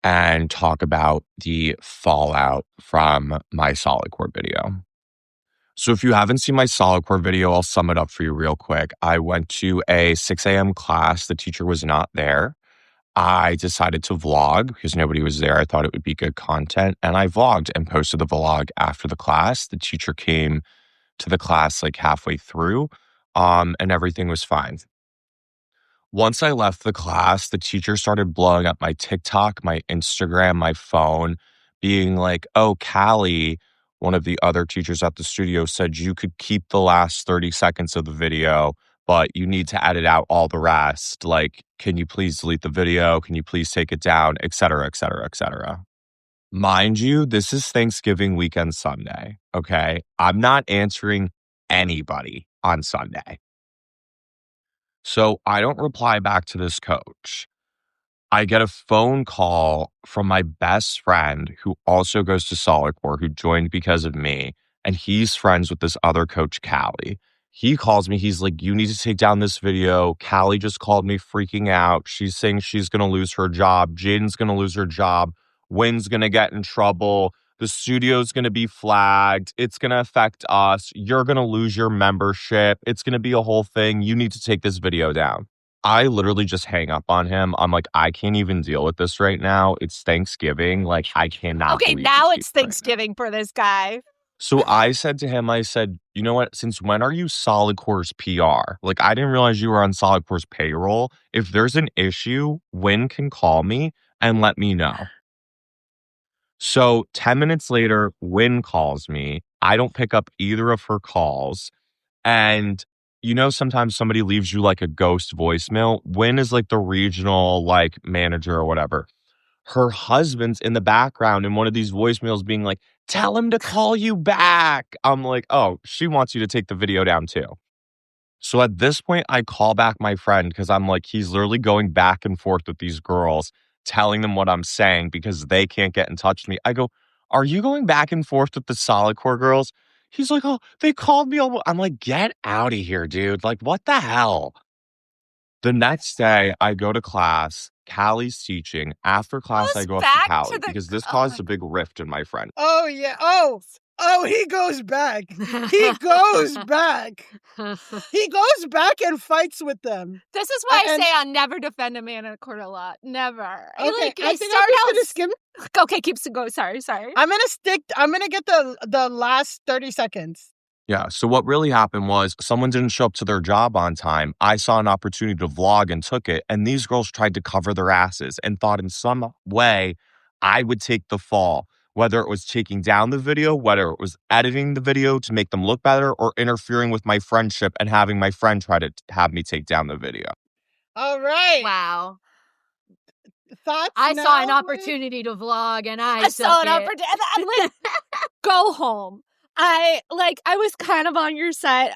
Speaker 1: and talk about the fallout from my Solidcore video. So if you haven't seen my Solidcore video, I'll sum it up for you real quick. I went to a 6 a.m. class. The teacher was not there. I decided to vlog because nobody was there. I thought it would be good content. And I vlogged and posted the vlog after the class. The teacher came to the class like halfway through, and everything was fine. Once I left the class, the teacher started blowing up my TikTok, my Instagram, my phone, being like, oh, Callie, one of the other teachers at the studio, said you could keep the last 30 seconds of the video, but you need to edit out all the rest. Like, can you please delete the video? Can you please take it down? Et cetera, et cetera, et cetera. Mind you, this is Thanksgiving weekend Sunday, okay? I'm not answering anybody on Sunday. So I don't reply back to this coach. I get a phone call from my best friend who also goes to Solidcore, who joined because of me, and he's friends with this other coach, Callie. He calls me. He's like, you need to take down this video. Callie just called me freaking out. She's saying she's going to lose her job. Jaden's going to lose her job. Wynn's going to get in trouble. The studio's going to be flagged. It's going to affect us. You're going to lose your membership. It's going to be a whole thing. You need to take this video down. I literally just hang up on him. I'm like, I can't even deal with this right now. It's Thanksgiving. Like, I cannot.
Speaker 4: Okay, now it's Thanksgiving for this guy.
Speaker 1: So I said to him, I said, you know what? Since when are you Solidcore's PR? Like, I didn't realize you were on Solidcore's payroll. If there's an issue, Wynn can call me and let me know. So 10 minutes later, Wynn calls me. I don't pick up either of her calls. And, you know, sometimes somebody leaves you like a ghost voicemail. Wynn is like the regional like manager or whatever. Her husband's in the background in one of these voicemails being like, tell him to call you back. I'm like, oh, she wants you to take the video down too. So at this point, I call back my friend because I'm like, he's literally going back and forth with these girls, telling them what I'm saying because they can't get in touch with me. I go, are you going back and forth with the Solidcore girls? He's like, oh, they called me. I'm like, get out of here, dude. Like, what the hell? The next day, I go to class. Callie's teaching. After class, I go up to Callie because this caused a big rift in my friend.
Speaker 3: Oh, yeah. Oh, he goes back. He goes back. He goes back and fights with them.
Speaker 4: This is why I say I'll never defend a man in a court of law. Never.
Speaker 3: Okay, like, I think I'm just gonna skim.
Speaker 4: Okay, keep going. Sorry. I'm
Speaker 3: gonna get the last 30 seconds.
Speaker 1: Yeah, so what really happened was someone didn't show up to their job on time. I saw an opportunity to vlog and took it, and these girls tried to cover their asses and thought in some way I would take the fall, whether it was taking down the video, whether it was editing the video to make them look better, or interfering with my friendship and having my friend try to have me take down the video.
Speaker 3: All right.
Speaker 2: Wow.
Speaker 3: Thoughts?
Speaker 2: I saw an opportunity to vlog, and I saw an opportunity.
Speaker 4: Like, go home. I was kind of on your side.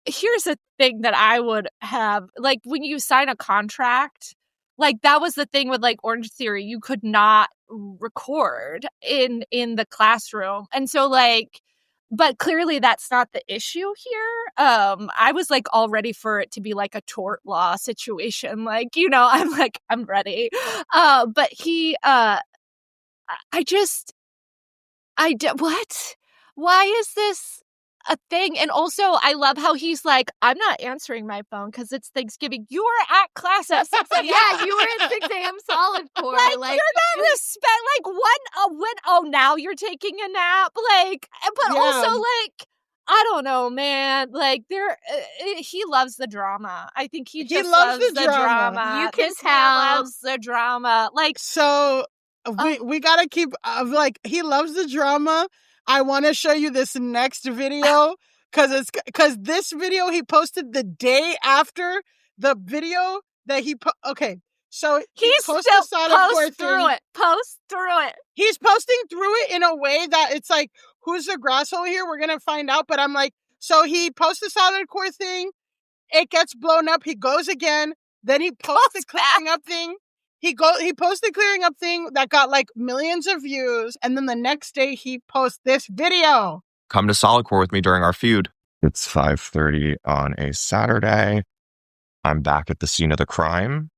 Speaker 4: Here's a thing that I would have, like, when you sign a contract, like, that was the thing with, like, Orange Theory. You could not record in the classroom. And so, like, but clearly that's not the issue here. I was, like, all ready for it to be, like, a tort law situation. Like, you know, I'm ready. But he, what? Why is this a thing? And also, I love how he's like, I'm not answering my phone because it's Thanksgiving. You were at class at 6 a.m.
Speaker 2: Yeah, you were at 6 a.m. Solidcore.
Speaker 4: Like, you're not respect. Like, when? Oh, now you're taking a nap. Like, but also, like, I don't know, man. Like, he loves the drama. I think he just
Speaker 3: loves the drama.
Speaker 2: You can
Speaker 4: This
Speaker 2: tell.
Speaker 4: man loves the drama. Like,
Speaker 3: so we gotta keep he loves the drama. I want to show you this next video because this video he posted the day after the video that okay. So
Speaker 4: he's
Speaker 3: still
Speaker 4: post through it.
Speaker 3: He's posting through it in a way that it's like, who's the Grasshole here? We're gonna find out. But I'm like, so he posts the Solidcore thing, it gets blown up. He goes again. Then he posts the clearing up thing. He posts the clearing up thing that got like millions of views, and then the next day he posts this video.
Speaker 1: Come to Solidcore with me during our feud. It's 5:30 on a Saturday. I'm back at the scene of the crime.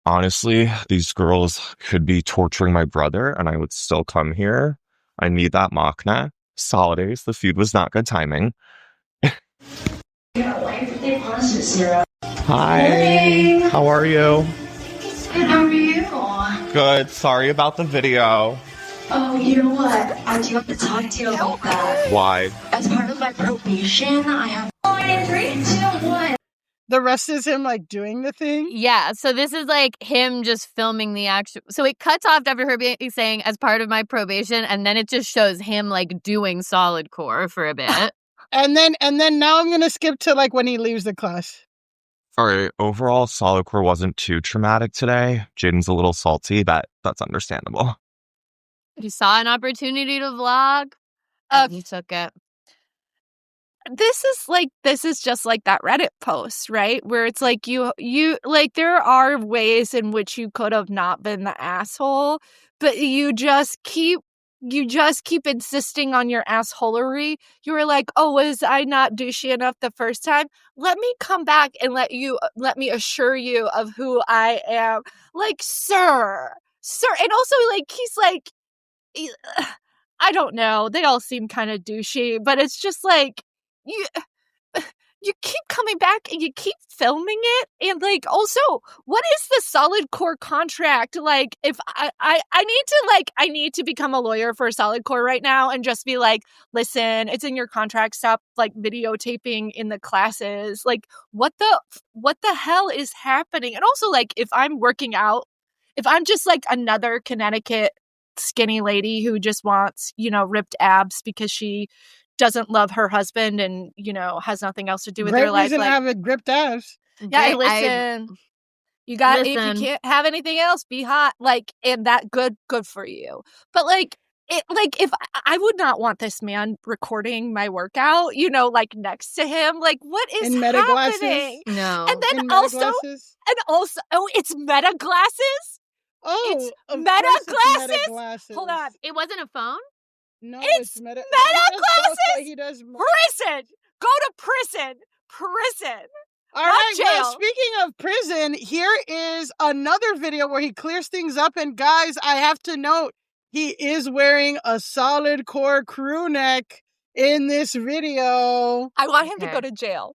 Speaker 1: Honestly, these girls could be torturing my brother, and I would still come here. I need that makna. Holidays, the feud was not good timing. Hi, how are you?
Speaker 5: Good, how are you?
Speaker 1: Good, sorry about the video.
Speaker 5: Oh, you know what? I do have to talk to you about that.
Speaker 1: Why?
Speaker 5: As part of my probation, I have 3, 2, 1.
Speaker 3: The rest is him like doing the thing.
Speaker 2: Yeah, so this is like him just filming the action. So it cuts off after her saying as part of my probation, and then it just shows him like doing Solidcore for a bit.
Speaker 3: and then now I'm gonna skip to like when he leaves the class.
Speaker 1: All right, overall, Solidcore wasn't too traumatic today. Jaden's a little salty, that's understandable.
Speaker 2: He saw an opportunity to vlog, and he took it.
Speaker 4: This is just like that Reddit post, right? Where it's like you like there are ways in which you could have not been the asshole, but you just keep insisting on your assholery. You were like, oh, was I not douchey enough the first time? Let me come back and let me assure you of who I am. Like, sir. And also, like, he's like, I don't know. They all seem kind of douchey, but it's just like, you keep coming back and you keep filming it. And like, also, what is the Solidcore contract? Like, if I need to become a lawyer for Solidcore right now and just be like, listen, it's in your contract, stop like videotaping in the classes. Like, what the hell is happening? And also, like, if I'm working out, if I'm just like another Connecticut skinny lady who just wants, ripped abs because she doesn't love her husband and, has nothing else to do with their life.
Speaker 3: Great reason to have it gripped abs.
Speaker 4: Yeah, listen. You got, if you can't have anything else, be hot. Like, and that good for you. But like, if I would not want this man recording my workout, like next to him, like what is happening?
Speaker 2: No.
Speaker 4: And then also, it's meta glasses.
Speaker 3: Oh,
Speaker 4: it's meta glasses. Hold on.
Speaker 2: It wasn't a phone?
Speaker 3: No,
Speaker 4: it's
Speaker 3: meta
Speaker 4: glasses.
Speaker 3: He does
Speaker 4: prison. Go to prison.
Speaker 3: All right, jail. Well, speaking of prison, here is another video where he clears things up. And guys, I have to note, he is wearing a Solidcore crew neck in this video.
Speaker 4: I want him to go to jail.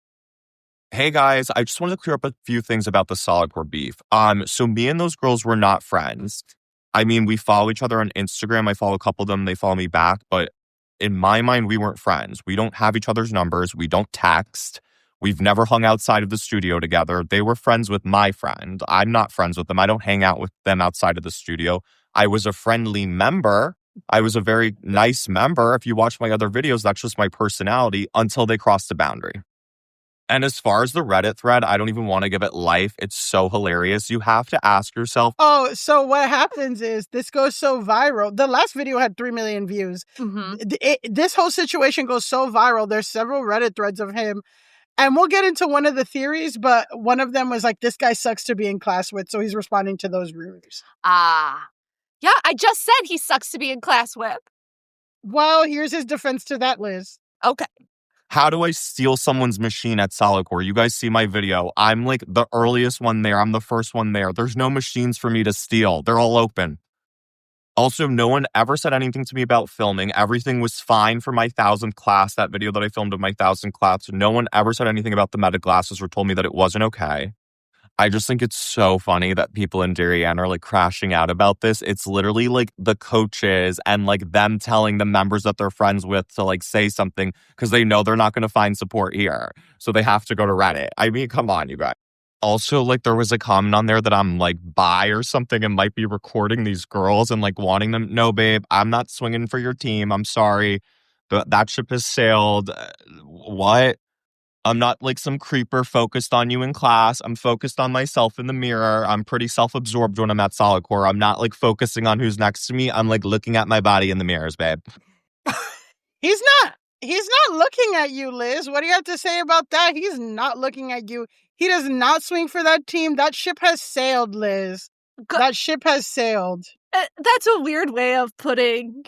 Speaker 1: Hey guys, I just wanted to clear up a few things about the Solidcore beef. So me and those girls were not friends. I mean, we follow each other on Instagram. I follow a couple of them. They follow me back. But in my mind, we weren't friends. We don't have each other's numbers. We don't text. We've never hung outside of the studio together. They were friends with my friend. I'm not friends with them. I don't hang out with them outside of the studio. I was a friendly member. I was a very nice member. If you watch my other videos, that's just my personality until they crossed the boundary. And as far as the Reddit thread, I don't even want to give it life. It's so hilarious. You have to ask yourself.
Speaker 3: Oh, so what happens is this goes so viral. The last video had 3 million views. Mm-hmm. This whole situation goes so viral. There's several Reddit threads of him. And we'll get into one of the theories, but one of them was like, this guy sucks to be in class with. So he's responding to those rumors.
Speaker 4: Yeah, I just said he sucks to be in class with.
Speaker 3: Well, here's his defense to that, Liz.
Speaker 4: Okay.
Speaker 1: How do I steal someone's machine at Solidcore? You guys see my video. I'm like the earliest one there. I'm the first one there. There's no machines for me to steal. They're all open. Also, no one ever said anything to me about filming. Everything was fine for my 1,000th class, that video that I filmed of my 1,000th class. No one ever said anything about the meta glasses or told me that it wasn't okay. I just think it's so funny that people in Darien are like crashing out about this. It's literally like the coaches and like them telling the members that they're friends with to like say something because they know they're not going to find support here. So they have to go to Reddit. I mean, come on, you guys. Also, like there was a comment on there that I'm like bi or something and might be recording these girls and like wanting them. No, babe, I'm not swinging for your team. I'm sorry. But that ship has sailed. What? I'm not like some creeper focused on you in class. I'm focused on myself in the mirror. I'm pretty self-absorbed when I'm at Solidcore. I'm not like focusing on who's next to me. I'm like looking at my body in the mirrors, babe.
Speaker 3: He's not looking at you, Liz. What do you have to say about that? He's not looking at you. He does not swing for that team. That ship has sailed, Liz. That ship has sailed.
Speaker 4: That's a weird way of putting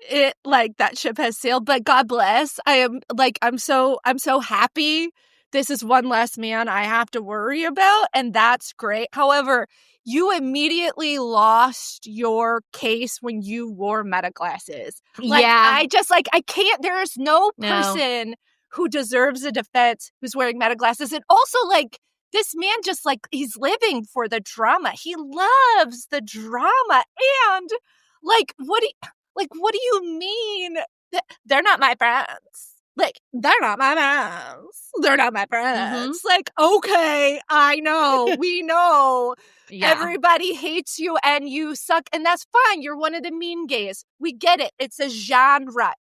Speaker 4: it, like that ship has sailed, but God bless. I'm so happy this is one less man I have to worry about, and that's great. However, you immediately lost your case when you wore meta glasses. Like,
Speaker 2: yeah.
Speaker 4: I can't, there's no person who deserves a defense who's wearing meta glasses. And also, like, this man just, like, he's living for the drama. He loves the drama. And, like, what do you mean? They're not my friends. Like, they're not my friends. They're not my friends. Mm-hmm. Like, okay, I know. We know. Yeah. Everybody hates you and you suck. And that's fine. You're one of the mean gays. We get it. It's a genre.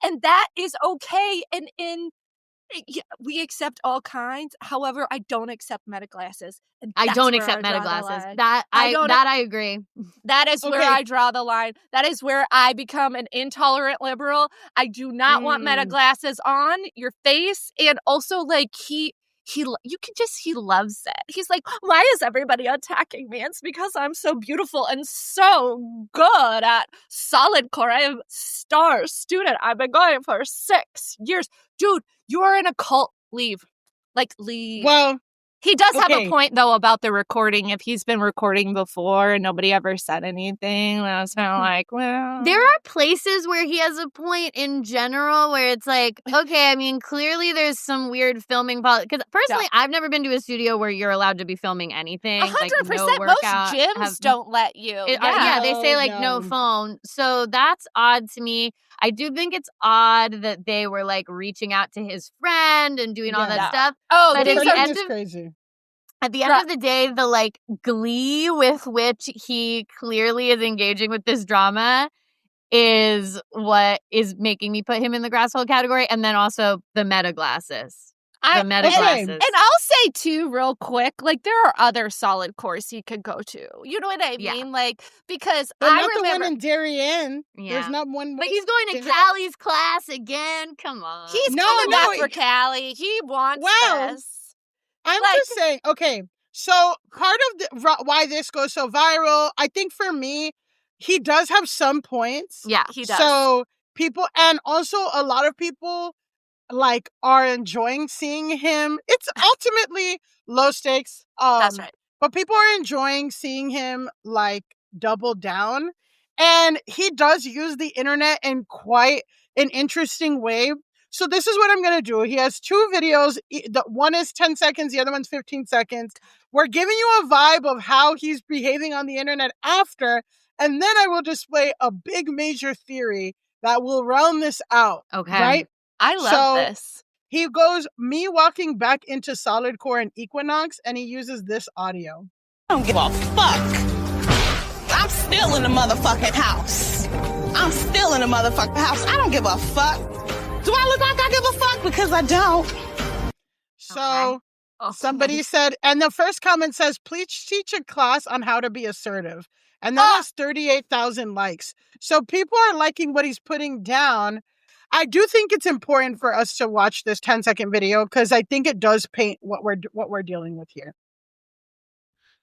Speaker 4: And that is okay. And we accept all kinds. However, I don't accept meta glasses.
Speaker 2: I don't accept meta glasses. That I agree.
Speaker 4: That is where I draw the line. That is where I become an intolerant liberal. I do not want meta glasses on your face. And also, like, he loves it. He's like, why is everybody attacking me? It's because I'm so beautiful and so good at Solidcore. I am star student. I've been going for 6 years. Dude, you're in a cult. Leave.
Speaker 3: Well,
Speaker 2: he does have a point, though, about the recording. If he's been recording before and nobody ever said anything, I was kind of like, well. There are places where he has a point in general where it's like, okay, I mean, clearly there's some weird filming policy. Because personally, I've never been to a studio where you're allowed to be filming anything.
Speaker 4: 100%.
Speaker 2: Like, no
Speaker 4: most gyms don't let you.
Speaker 2: They say, like, no phone. So that's odd to me. I do think it's odd that they were, like, reaching out to his friend and doing all that stuff.
Speaker 3: Oh, but it's crazy.
Speaker 2: At the end of the day, the, like, glee with which he clearly is engaging with this drama is what is making me put him in the Grasshole category. And then also the meta glasses.
Speaker 4: And I'll say, too, real quick, like, there are other Solidcores he could go to. You know what I mean? Yeah. Like, because
Speaker 3: but I remember... the one in Darien. Yeah. There's not one...
Speaker 2: But he's going to Callie's class again. Come on.
Speaker 4: He's coming back for Callie. He wants this.
Speaker 3: I'm just saying, okay, so part of why this goes so viral, I think for me, he does have some points.
Speaker 2: Yeah, he does.
Speaker 3: So people, and also a lot of people, like, are enjoying seeing him. It's ultimately low stakes.
Speaker 4: That's right.
Speaker 3: But people are enjoying seeing him, like, double down. And he does use the internet in quite an interesting way. So this is what I'm going to do. He has 2 videos. The one is 10 seconds. The other one's 15 seconds. We're giving you a vibe of how he's behaving on the internet after. And then I will display a big major theory that will round this out.
Speaker 2: Okay.
Speaker 3: Right?
Speaker 4: I love this.
Speaker 3: He goes, me walking back into Solidcore and Equinox, and he uses this audio.
Speaker 6: I don't give a fuck. I'm still in the motherfucking house. I don't give a fuck. Do I look like I give a fuck? Because I don't.
Speaker 3: So somebody said, and the first comment says, please teach a class on how to be assertive. And that has 38,000 likes. So people are liking what he's putting down. I do think it's important for us to watch this 10-second video because I think it does paint what we're dealing with here.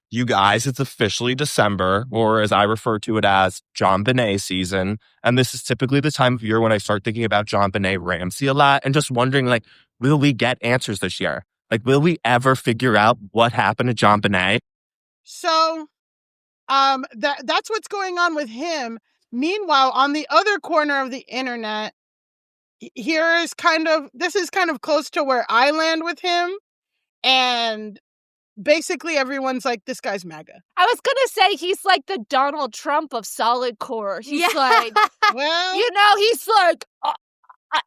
Speaker 1: You guys, it's officially December, or as I refer to it as JonBenet season. And this is typically the time of year when I start thinking about JonBenet Ramsey a lot and just wondering, like, will we get answers this year? Like, will we ever figure out what happened to JonBenet?
Speaker 3: So, that's what's going on with him. Meanwhile, on the other corner of the internet, this is kind of close to where I land with him. And basically everyone's like, this guy's MAGA.
Speaker 4: I was gonna say he's like the Donald Trump of Solidcore. He's like,
Speaker 3: well,
Speaker 4: he's like,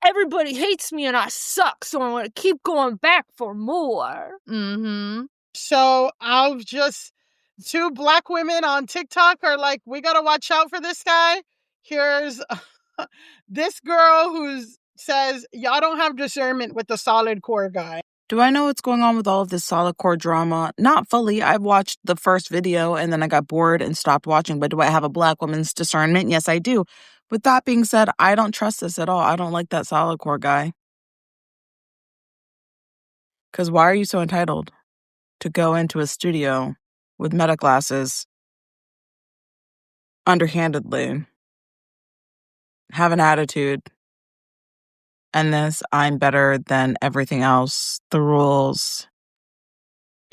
Speaker 4: everybody hates me and I suck, so I'm gonna keep going back for more.
Speaker 2: Mm-hmm.
Speaker 3: So I'll just, 2 Black women on TikTok are like, we gotta watch out for this guy. Here's this girl who says, y'all don't have discernment with the Solidcore guy.
Speaker 7: Do I know what's going on with all of this Solidcore drama? Not fully. I've watched the first video and then I got bored and stopped watching. But do I have a Black woman's discernment? Yes, I do. With that being said, I don't trust this at all. I don't like that Solidcore guy. Because why are you so entitled to go into a studio with meta glasses underhandedly, have an attitude, and this I'm better than everything else, the rules,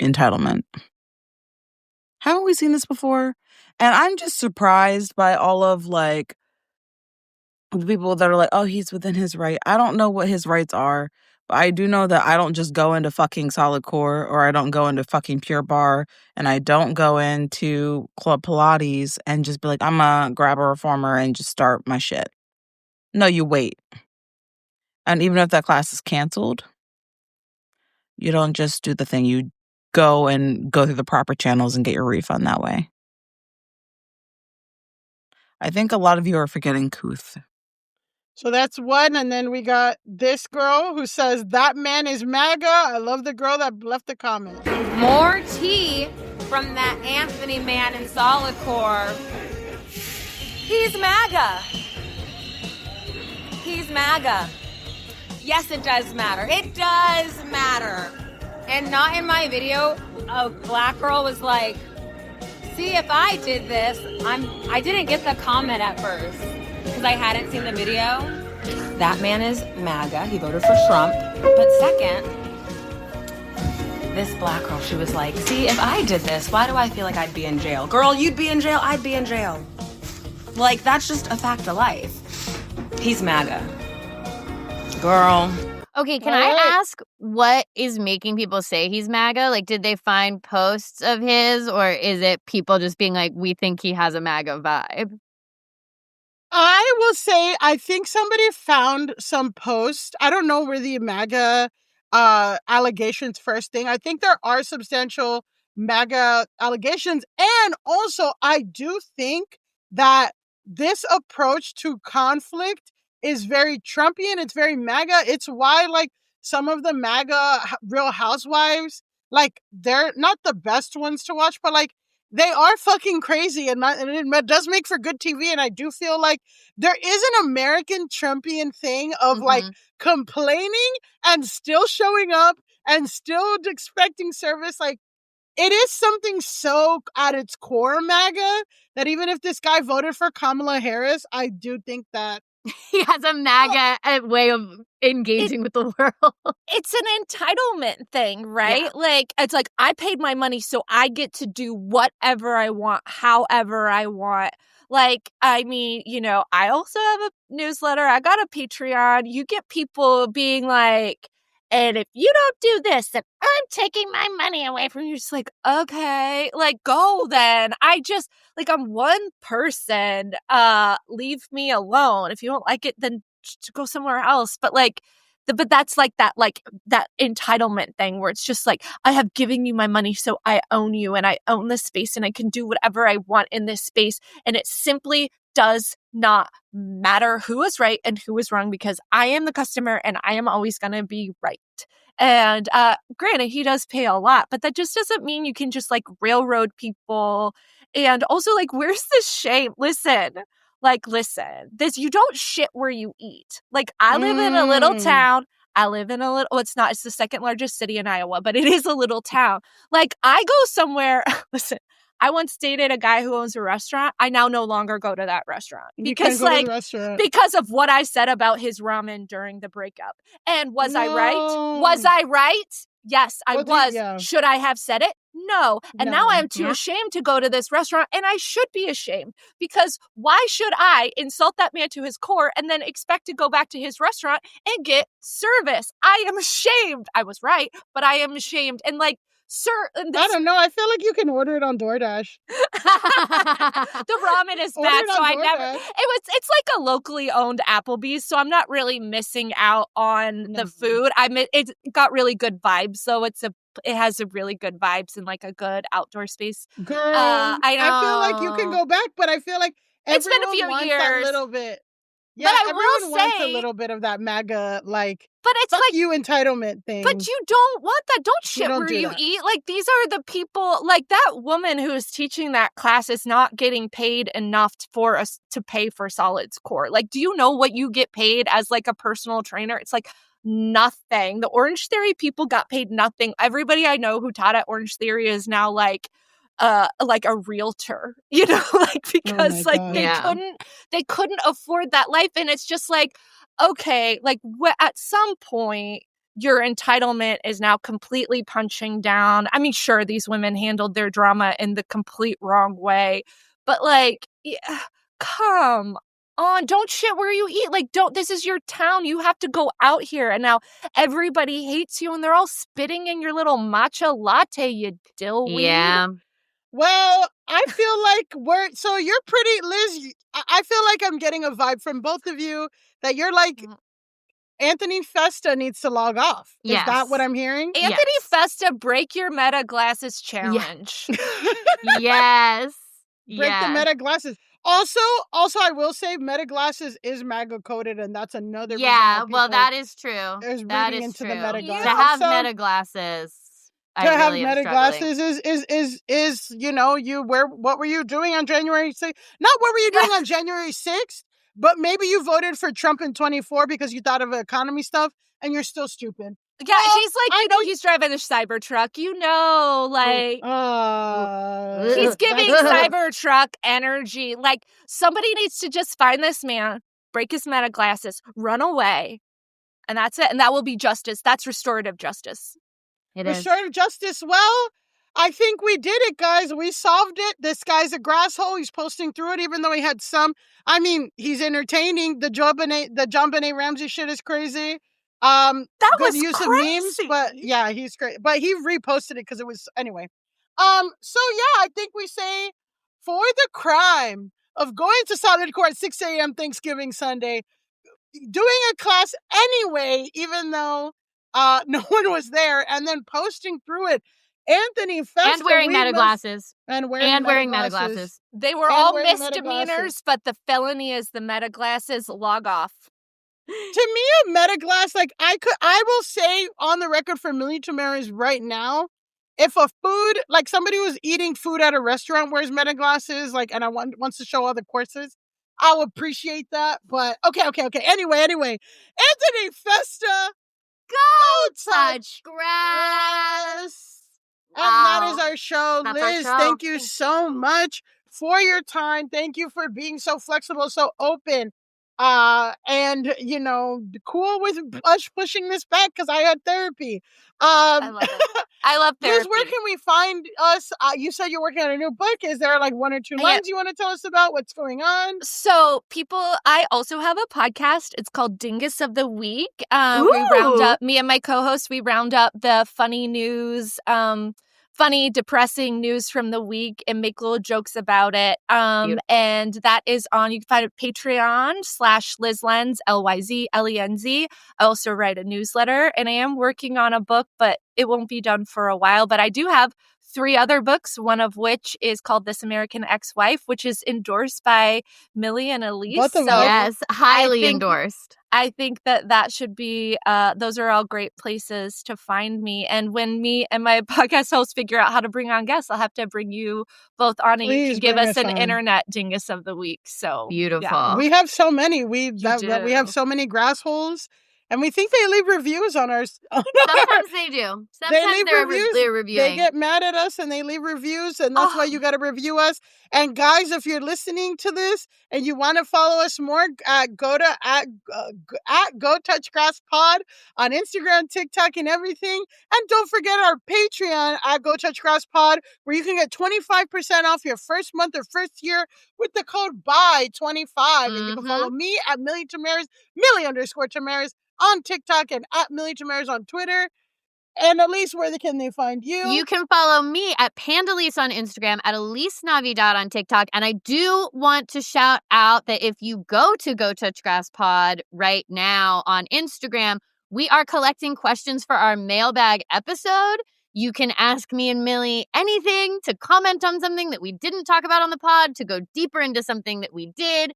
Speaker 7: entitlement? Haven't we seen this before? And I'm just surprised by all of like the people that are like, oh, he's within his right. I don't know what his rights are, but I do know that I don't just go into fucking Solidcore, or I don't go into fucking Pure Barre, and I don't go into Club Pilates and just be like, I'm a grab a reformer and just start my shit. No, you wait. And even if that class is canceled, you don't just do the thing. You go through the proper channels and get your refund that way. I think a lot of you are forgetting Kuth.
Speaker 3: So that's one. And then we got this girl who says, that man is MAGA. I love the girl that left the comment.
Speaker 8: More tea from that Anthony man in Solidcore. He's MAGA. He's MAGA. Yes, it does matter. It does matter. And not in my video, a Black girl was like, see, if I did this, I didn't get the comment at first because I hadn't seen the video. That man is MAGA. He voted for Trump. But second, this Black girl, she was like, see, if I did this, why do I feel like I'd be in jail? Girl, you'd be in jail. I'd be in jail. Like, that's just a fact of life. He's MAGA. Girl.
Speaker 2: Okay, can I ask what is making people say he's MAGA? Like, did they find posts of his, or is it people just being like, we think he has a MAGA vibe?
Speaker 3: I will say, I think somebody found some post. I don't know where the MAGA allegations first thing. I think there are substantial MAGA allegations. And also, I do think that this approach to conflict is very Trumpian. It's very MAGA. It's why, like, some of the MAGA Real Housewives, like, they're not the best ones to watch, but, like, they are fucking crazy, and it does make for good TV. And I do feel like there is an American Trumpian thing of like complaining and still showing up and still expecting service. Like, it is something so at its core MAGA that even if this guy voted for Kamala Harris, I do think that
Speaker 2: he has a MAGA way of engaging with the world.
Speaker 4: It's an entitlement thing, right? Yeah. Like, it's like, I paid my money, so I get to do whatever I want, however I want. Like, I mean, you know, I also have a newsletter. I got a Patreon. You get people being like, and if you don't do this, then I'm taking my money away from you. Just like, okay, like, go then. I'm one person. Leave me alone. If you don't like it, then go somewhere else. But like, but that's like that entitlement thing where it's just like, I have given you my money, so I own you, and I own this space, and I can do whatever I want in this space. And it simply does not matter who is right and who is wrong, because I am the customer and I am always going to be right. And granted, he does pay a lot, but that just doesn't mean you can just like railroad people. And also, like, where's the shame? Listen, you don't shit where you eat. Like, I live in a little town. It's the second largest city in Iowa, but it is a little town. Like, I go somewhere, listen, I once dated a guy who owns a restaurant. I now no longer go to that restaurant because because of what I said about his ramen during the breakup. And was I right? Was I right? Yes, I was. Yeah. Should I have said it? No. And now I am too ashamed to go to this restaurant, and I should be ashamed, because why should I insult that man to his core and then expect to go back to his restaurant and get service? I am ashamed. I was right, but I am ashamed. And like,
Speaker 3: I don't know. I feel like you can order it on DoorDash.
Speaker 4: The ramen is
Speaker 3: Order
Speaker 4: bad,
Speaker 3: it
Speaker 4: so
Speaker 3: on
Speaker 4: I never.
Speaker 3: DoorDash.
Speaker 4: It's like a locally owned Applebee's, so I'm not really missing out on the food. It got really good vibes, so it has a really good vibes and like a good outdoor space.
Speaker 3: Girl,
Speaker 4: I know.
Speaker 3: I feel like you can go back, but I feel like
Speaker 4: It's been a few
Speaker 3: wants
Speaker 4: years.
Speaker 3: that little bit. Yeah,
Speaker 4: But I
Speaker 3: everyone
Speaker 4: will
Speaker 3: wants a
Speaker 4: say-
Speaker 3: little bit of that MAGA, like,
Speaker 4: But it's
Speaker 3: fuck
Speaker 4: like
Speaker 3: you entitlement thing.
Speaker 4: But you don't want that. Don't shit
Speaker 3: don't
Speaker 4: where
Speaker 3: do
Speaker 4: you
Speaker 3: that.
Speaker 4: eat. Like, these are the people, like that woman who is teaching that class is not getting paid enough for us to pay for Solidcore. Like, do you know what you get paid as like a personal trainer? It's like nothing. The Orange Theory people got paid nothing. Everybody I know who taught at Orange Theory is now like a realtor, you know, like, because like
Speaker 3: God.
Speaker 4: they couldn't afford that life. And it's just like, okay, like at some point your entitlement is now completely punching down. I mean, sure, these women handled their drama in the complete wrong way, but like, yeah, come on, don't shit where you eat. Like, this is your town. You have to go out here. And now everybody hates you and they're all spitting in your little matcha latte, you dillweed.
Speaker 2: Yeah.
Speaker 3: Well, I feel like so you're pretty, Liz, I feel like I'm getting a vibe from both of you that you're like, Anthony Festa needs to log off. Is that what I'm hearing?
Speaker 4: Anthony Festa, break your meta glasses challenge.
Speaker 2: Yes.
Speaker 3: Break the meta glasses. Also, I will say meta glasses is MAGA coded, and that's another reason why
Speaker 2: well, that is true.
Speaker 3: Is
Speaker 2: That
Speaker 3: reading
Speaker 2: is
Speaker 3: into
Speaker 2: true.
Speaker 3: the meta glasses.
Speaker 2: To have
Speaker 3: So-
Speaker 2: meta glasses.
Speaker 3: To have meta glasses is you know, what were you doing on January 6th? Not what were you doing on January 6th, but maybe you voted for Trump in 24 because you thought of economy stuff and you're still stupid.
Speaker 4: Yeah, he's like, he's driving the Cybertruck, like he's giving Cybertruck energy. Like, somebody needs to just find this man, break his meta glasses, run away, and that's it. And that will be justice. That's restorative justice.
Speaker 3: Restorative justice. Well, I think we did it, guys. We solved it. This guy's a grasshole. He's posting through it, even though he had some. I mean, he's entertaining. The John Benet Ramsey shit is crazy. That
Speaker 4: was
Speaker 3: use
Speaker 4: crazy.
Speaker 3: Of memes, but yeah, he's great. But he reposted it because it was anyway. So yeah, I think we say for the crime of going to Solidcore at 6 a.m. Thanksgiving Sunday, doing a class anyway, even though no one was there, and then posting through it. Anthony Festa.
Speaker 2: And wearing meta glasses.
Speaker 3: And wearing
Speaker 2: meta glasses.
Speaker 4: They were all misdemeanors, but the felony is the meta glasses. Log off.
Speaker 3: To me, a meta glass, like I will say on the record for Millie Tamaris right now, if a food, like somebody was eating food at a restaurant wears meta glasses, like, and wants to show all the courses, I'll appreciate that. But okay. Anyway, Anthony Festa,
Speaker 2: go touch grass.
Speaker 3: And that is our show.
Speaker 2: That's
Speaker 3: Liz,
Speaker 2: our show.
Speaker 3: thank you so much for your time. Thank you for being so flexible, so open. And you know, cool with us pushing this back because I had therapy.
Speaker 4: I love it. I love therapy.
Speaker 3: Liz, where can we find us? You said you're working on a new book. Is there like one or two lines you want to tell us about what's going on?
Speaker 4: So I also have a podcast. It's called Dingus of the Week. We round up, me and my co-host, we round up the funny news, funny, depressing news from the week and make little jokes about it. And that is on, you can find it Patreon/Liz Lenz, LYZLENZ. I also write a newsletter and I am working on a book, but it won't be done for a while. But I do have 3 other books, one of which is called This American Ex-Wife, which is endorsed by Millie and Elise.
Speaker 3: Both of
Speaker 4: so
Speaker 3: us.
Speaker 2: Yes, highly endorsed.
Speaker 4: I think that should be, those are all great places to find me. And when me and my podcast host figure out how to bring on guests, I'll have to bring you both on and you can give us an internet dingus of the week. So
Speaker 2: beautiful.
Speaker 4: Yeah.
Speaker 3: We have so many. We have so many grassholes. And we think they leave reviews on ours.
Speaker 2: Sometimes they do. Sometimes they're reviewing.
Speaker 3: They get mad at us and they leave reviews, and that's why you got to review us. And guys, if you're listening to this and you want to follow us more, go to at Go Touch Grass Pod on Instagram, TikTok, and everything. And don't forget our Patreon at Go Touch Grass Pod, where you can get 25% off your first month or first year with the code BY25. And you can follow me at Millie Tamaris, Millie_Tamaris on TikTok, and at Millie Tamaris on Twitter. And Elise, where can they find you?
Speaker 2: You can follow me at Pandalise on Instagram, at Elise Navidad on TikTok. And I do want to shout out that if you go to Go Touch Grass Pod right now on Instagram, we are collecting questions for our mailbag episode. You can ask me and Millie anything, to comment on something that we didn't talk about on the pod, to go deeper into something that we did.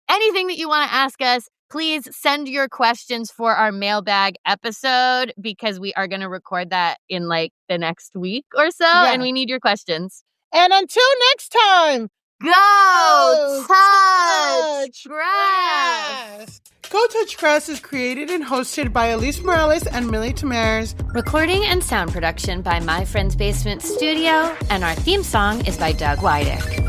Speaker 2: Anything that you want to ask us, please send your questions for our mailbag episode, because we are going to record that in like the next week or so, and we need your questions.
Speaker 3: And until next time,
Speaker 2: go touch grass.
Speaker 3: Go Touch Grass is created and hosted by Elise Morales and Millie Tamers.
Speaker 2: Recording and sound production by My Friend's Basement Studio, and our theme song is by Doug Wydick.